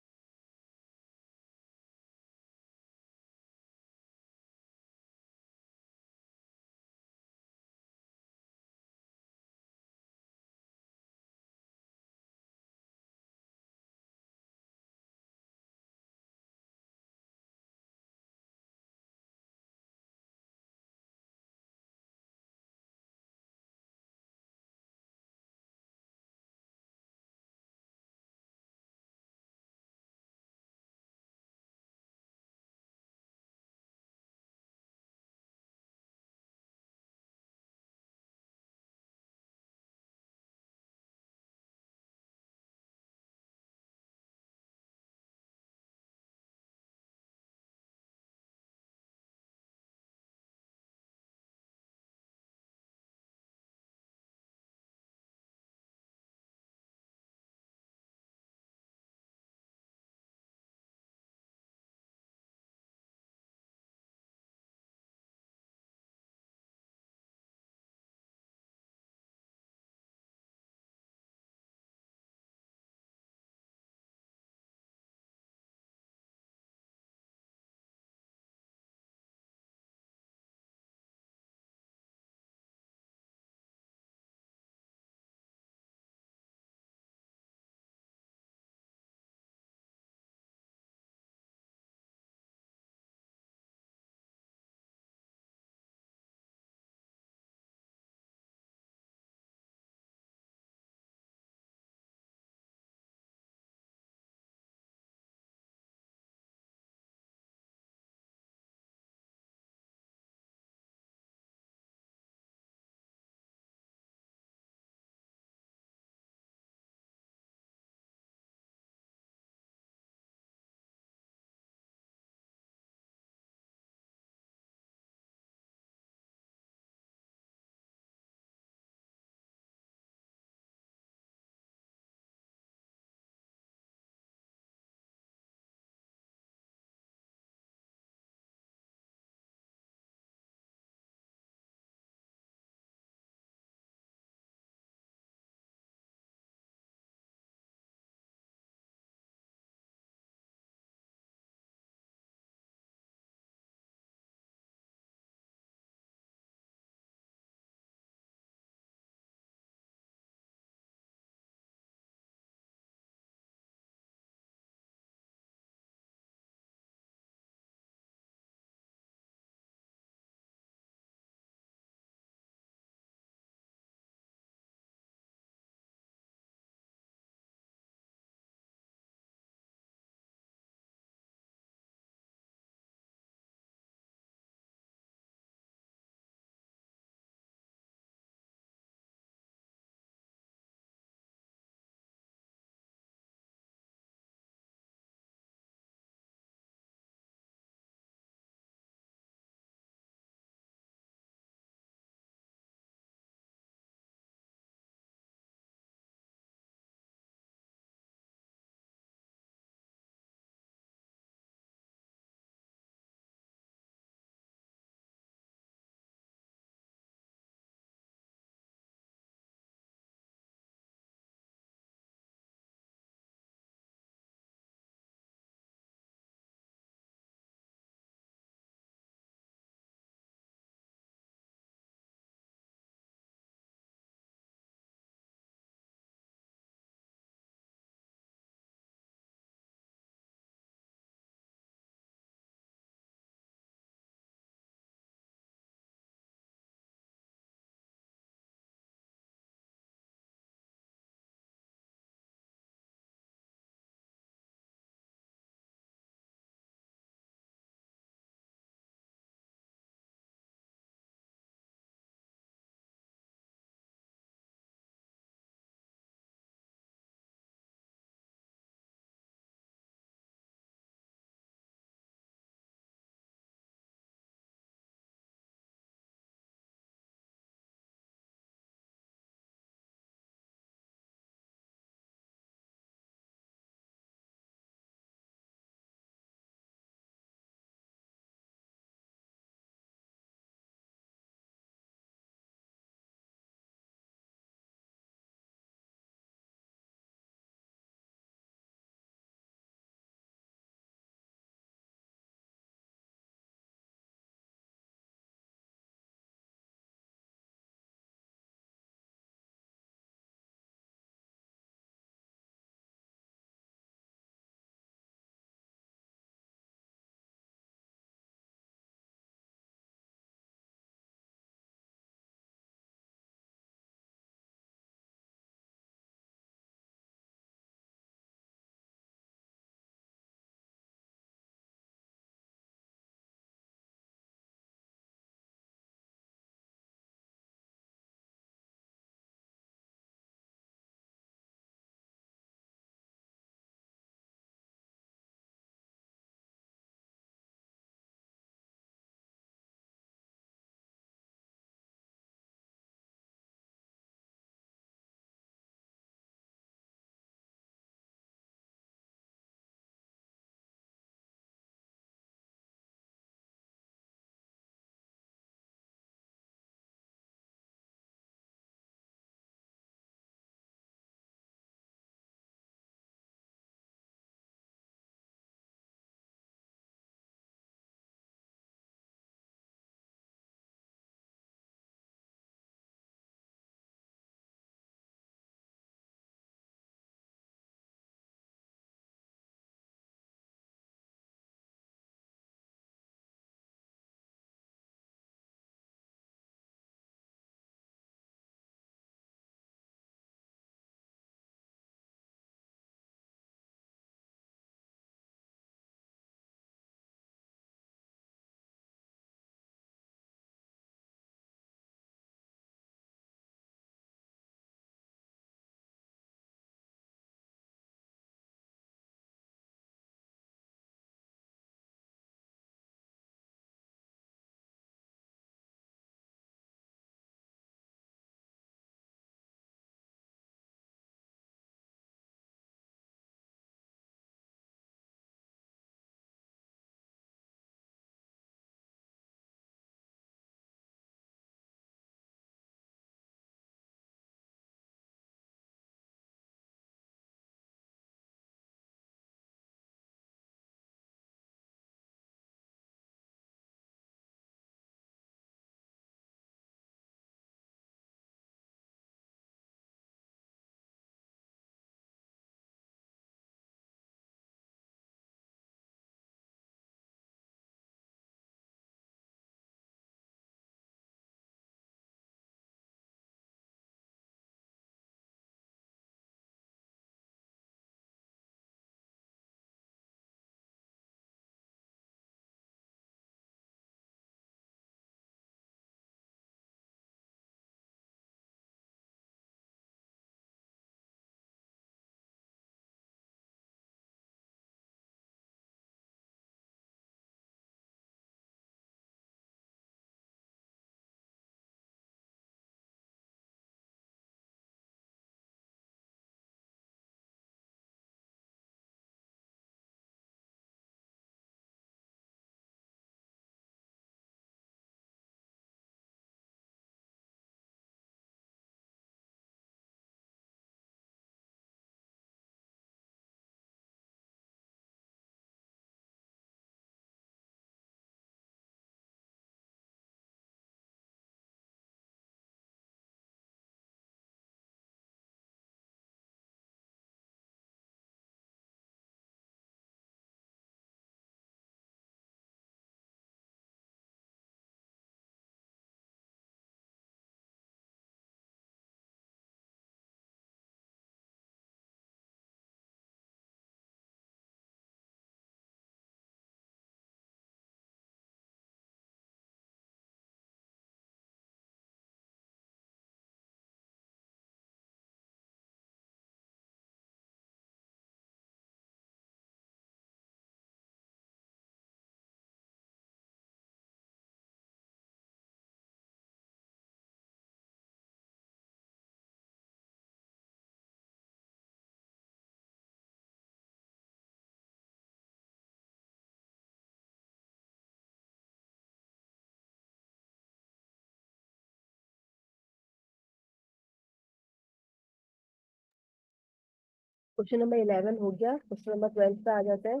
Question number 11 हो गया। क्वेश्चन नंबर 12 पे आ जाते हैं।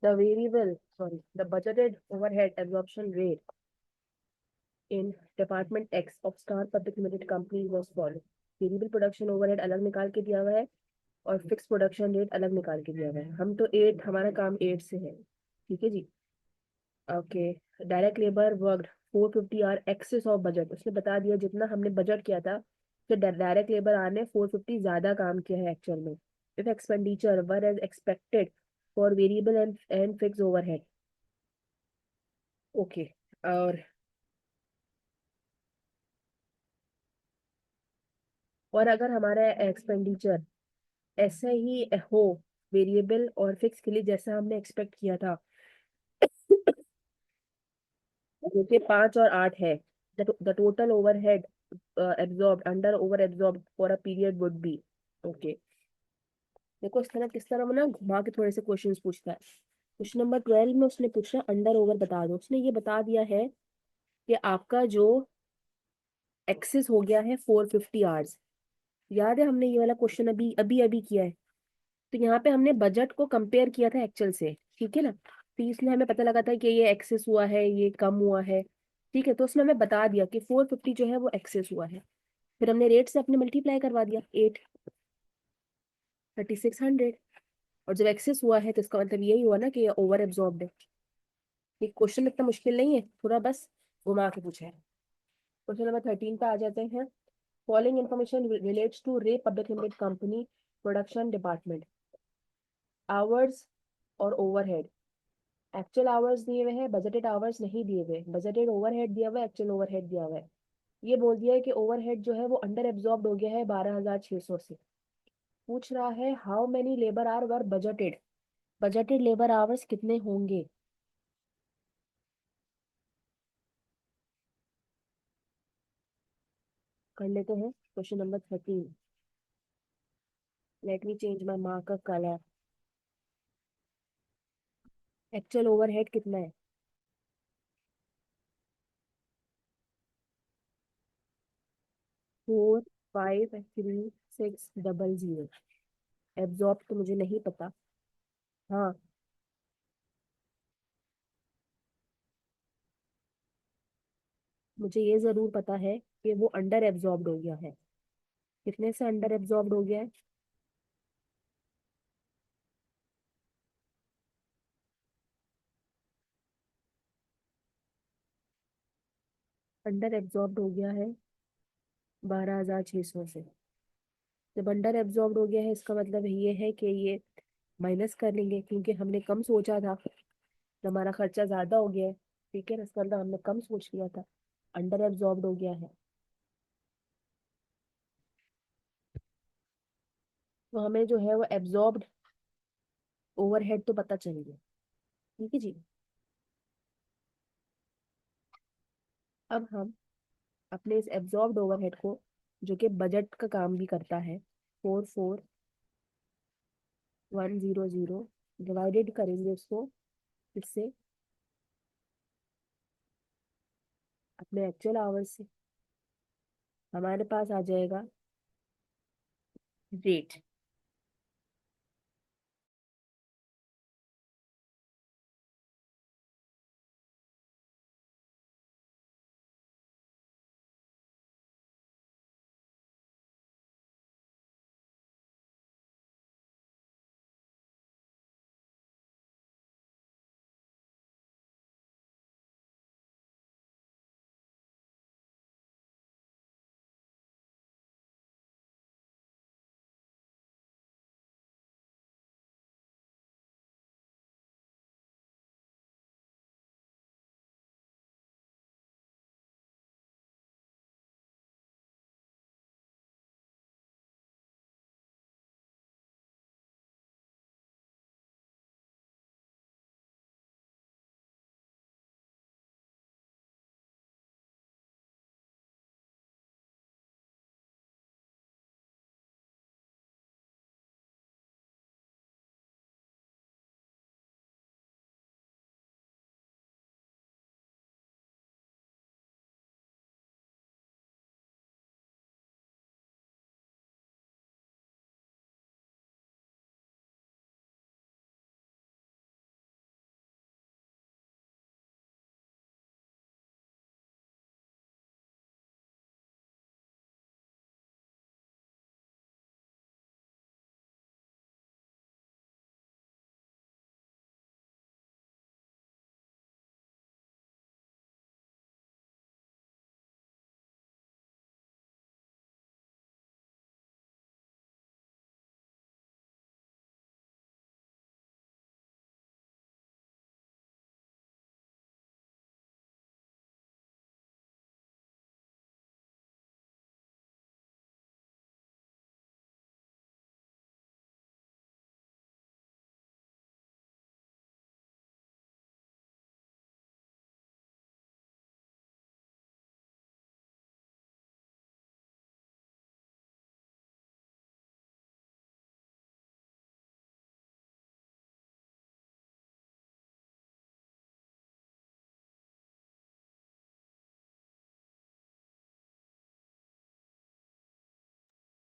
The budgeted overhead absorption rate in department x of star public limited company was follow. Variable production overhead अलग निकाल के दिया हुआ है और फिक्स प्रोडक्शन रेट अलग निकाल के दिया हुआ है। हम तो 8, हमारा काम 8 से है। ठीक है जी। Okay. Direct labour worked 450 are excess of budget, उसने बता दिया जितना हमने बजट किया था कि डायरेक्ट लेबर आर ने 450 ज्यादा काम किया है एक्चुअल में। If expenditure were as expected for variable and fix overhead. Okay. और अगर हमारा एक्सपेंडिचर ऐसा ही हो वेरिएबल और फिक्स के लिए जैसा हमने एक्सपेक्ट किया था, जो कि 5 और 8 है, the total overhead absorb under over absorb for a period would be. Okay. देखो इस तरह किस तरह ना घुमा के थोड़े से क्वेश्चंस पूछता है। क्वेश्चन नंबर 12 में उसने पूछा अंडर ओवर बता दो। उसने ये बता दिया है कि आपका जो एक्सेस हो गया है 450 आवर्स। याद है हमने ये वाला क्वेश्चन अभी अभी अभी किया है। तो यहाँ पे हमने बजट को कंपेयर किया था एक्चुअल से। ठीक है ना, तो इसलिए हमें पता लगा था कि ये एक्सेस हुआ है, ये कम हुआ है। ठीक है, तो उसने हमें बता दिया कि 450 जो है वो एक्सेस हुआ है। फिर हमने रेट से अपने मल्टीप्लाई करवा दिया, 8 3600। और जब एक्सेस हुआ है तो इसका मतलब यही हुआ ना कि ये ओवर एब्जॉर्ब्ड है। ये क्वेश्चन इतना मुश्किल नहीं है, थोड़ा बस घुमा के पूछा है। क्वेश्चन नंबर 13 पे आ जाते हैं। फॉलोइंग इन्फॉर्मेशन रिलेट्स टू रे public limited company production department. Hours और ओवरहेड। एक्चुअल आवर्स दिए हुए हैं, बजटेड आवर्स नहीं दिए हुए। बजटेड ओवरहेड दिया हुआ है, एक्चुअल ओवरहेड दिया हुआ है। ये बोल दिया है कि ओवरहेड जो है वो अंडर एब्जॉर्ब्ड हो गया है 12,600 से। पूछ रहा है how many labour our were budgeted. Budgeted labour hours कितने होंगे। कर लेते हैं। Question number 13। Let me change my marker colour. Actual overhead कितना है। 453600। एब्जॉर्ब तो मुझे नहीं पता। हाँ, मुझे ये जरूर पता है कि वो अंडर एब्जॉर्ब्ड हो गया है। कितने से अंडर एब्जॉर्ब्ड हो गया है। अंडर एब्जॉर्ब्ड हो गया है 12,600 से। जब अंडर एब्जॉर्ब्ड हो गया है इसका मतलब ये है कि ये माइनस कर लेंगे, क्योंकि हमने कम सोचा था तो हमारा खर्चा ज्यादा हो गया है। ठीक है ना, इसका मतलब हमने कम सोच लिया था, अंडर एब्जॉर्ब्ड हो गया है। तो हमें जो है वो एब्जॉर्ब्ड ओवरहेड तो पता चल गया। ठीक है जी। अब हम अपने इस एब्जॉर्ब्ड ओवरहेड को, जो कि बजट का काम भी करता है, 44100 डिवाइडेड करेंगे उसको इससे, अपने एक्चुअल आवर्स से। हमारे पास आ जाएगा रेट।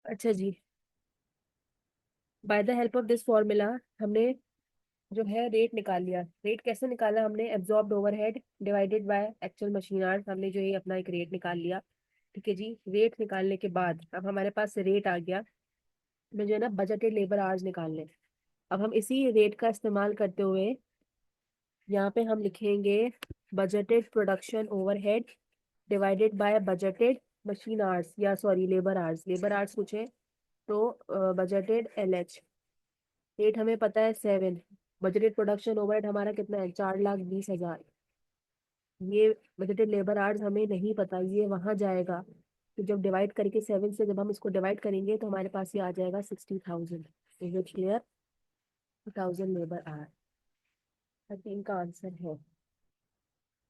अच्छा जी, by the help of this formula हमने जो है रेट निकाल लिया। रेट कैसे निकाला हमने? Absorbed overhead divided by actual machine hours, हमने जो ये अपना एक रेट निकाल लिया। ठीक है जी, रेट निकालने के बाद अब हमारे पास रेट आ गया, हमें जो है ना बजटेड लेबर आवर्स निकालने। अब हम इसी रेट का इस्तेमाल करते हुए यहाँ पे हम लिखेंगे budgeted production overhead divided by budgeted machine hours, या sorry labour hours, labour hours पूछे तो बजटेड LH। रेट हमें पता है 7, बजटेड प्रोडक्शन ओवरहेड हमारा कितना है 4,20,000। ये बजटेड लेबर आवर्स हमें नहीं पता, ये वहां जाएगा। तो जब डिवाइड करके 7 से जब हम इसको डिवाइड करेंगे तो हमारे पास ये आ जाएगा 60,000। Is it clear? 1000 labour our 13 का आंसर है।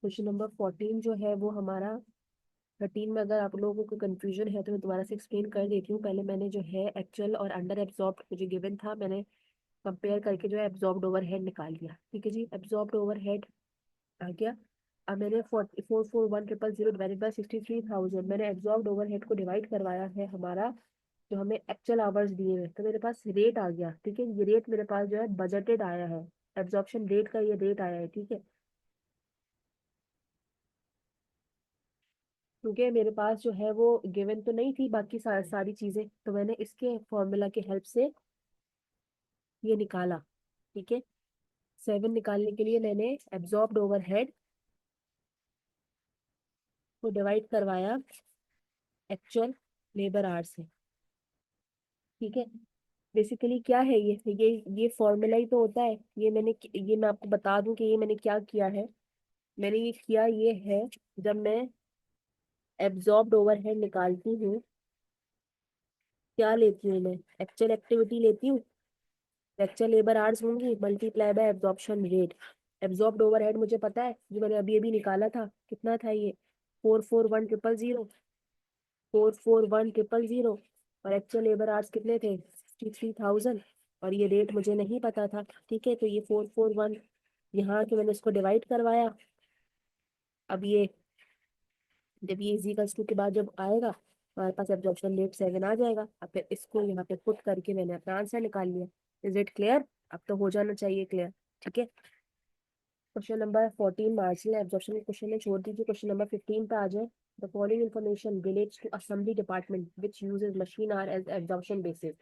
क्वेश्चन नंबर 14 जो है वो हमारा 13 में अगर आप लोगों को कंफ्यूजन है तो मैं दोबारा से एक्सप्लेन कर देती हूँ। पहले मैंने जो है एक्चुअल और अंडर एब्जॉर्ब मुझे गिवन था, मैंने कंपेयर करके जो है एब्जॉर्ब्ड ओवरहेड निकाल लिया। ठीक है जी, एब्जॉर्ब्ड ओवरहेड आ गया। अब मैंने 44,1,000 डिवाइडेड बाय 63,000, मैंने एब्जॉर्ब्ड ओवरहेड को डिवाइड करवाया है हमारा जो हमें एक्चुअल आवर्स दिए हुए, तो मेरे पास रेट आ गया। ठीक है, ये रेट मेरे पास जो है बजटेड आया है, एब्जॉर्प्शन रेट का ये रेट आया है। ठीक है, क्योंकि मेरे पास जो है वो गिवन तो नहीं थी बाकी सारी चीजें, तो मैंने इसके फॉर्मूला की हेल्प से ये निकाला। ठीक है, 7 निकालने के लिए मैंने एब्जॉर्ब्ड ओवरहेड को डिवाइड करवाया एक्चुअल लेबर आवर्स से। ठीक है, बेसिकली क्या है ये फॉर्मूला ही तो होता है। ये मैं आपको बता दूं कि ये मैंने क्या किया है। मैंने ये किया ये है, जब मैं एब्जॉर्ब्ड ओवरहेड निकालती हूँ क्या लेती हूँ मैं? एक्चुअल एक्टिविटी लेती हूँ, एक्चुअल लेबर आवर्स होंगी multiply by absorption rate. Absorbed overhead मुझे पता है, जो मैंने अभी अभी निकाला था, कितना था ये 441,000, 441,000। और एक्चुअल लेबर आवर्स कितने थे 63,000, और ये रेट मुझे नहीं पता था। ठीक है, तो ये 441 यहाँ के मैंने इसको डिवाइड करवाया। अब ये जब ये इजिकल्स टू के बाद जब आएगा हमारे पास एब्जॉर्प्शन रेट 7 आ जाएगा। अब फिर इसको यहाँ पे पुट करके मैंने अपना आंसर निकाल लिया। Is it clear? अब तो हो जाना चाहिए क्लियर। ठीक है, क्वेश्चन नंबर 14 मार्जिनल एब्जॉर्प्शन के क्वेश्चन है, छोड़ दीजिए। क्वेश्चन नंबर 15 पे आ जाए। The following information relates to assembly department which uses machine hour as absorption basis.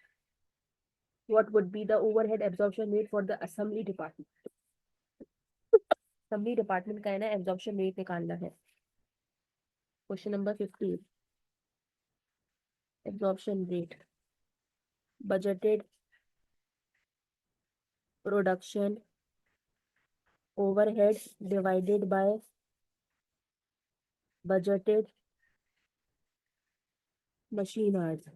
What would be the overhead absorption rate for the assembly department? Assembly department का है ना एब्जॉर्प्शन रेट निकालना है। Question number 15, absorption rate budgeted production overhead divided by budgeted machine hours.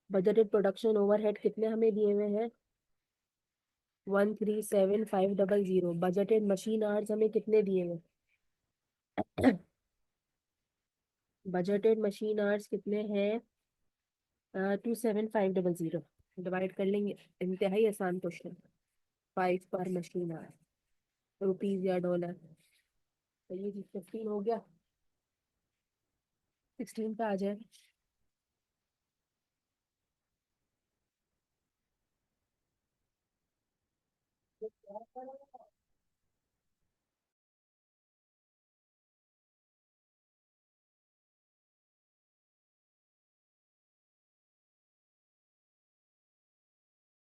Budgeted production overhead कितने हमें दिए हुए हैं 137500। बजटेड मशीन आवर्स हमें कितने दिए हुए? बजटेड मशीन आवर्स कितने हैं 27,500। डिवाइड कर लेंगे, इंतहाई आसान क्वेश्चन। 5 पर मशीन आवर, रुपीज या डॉलर। तो ये 15 हो गया, 16 पे आ जाए।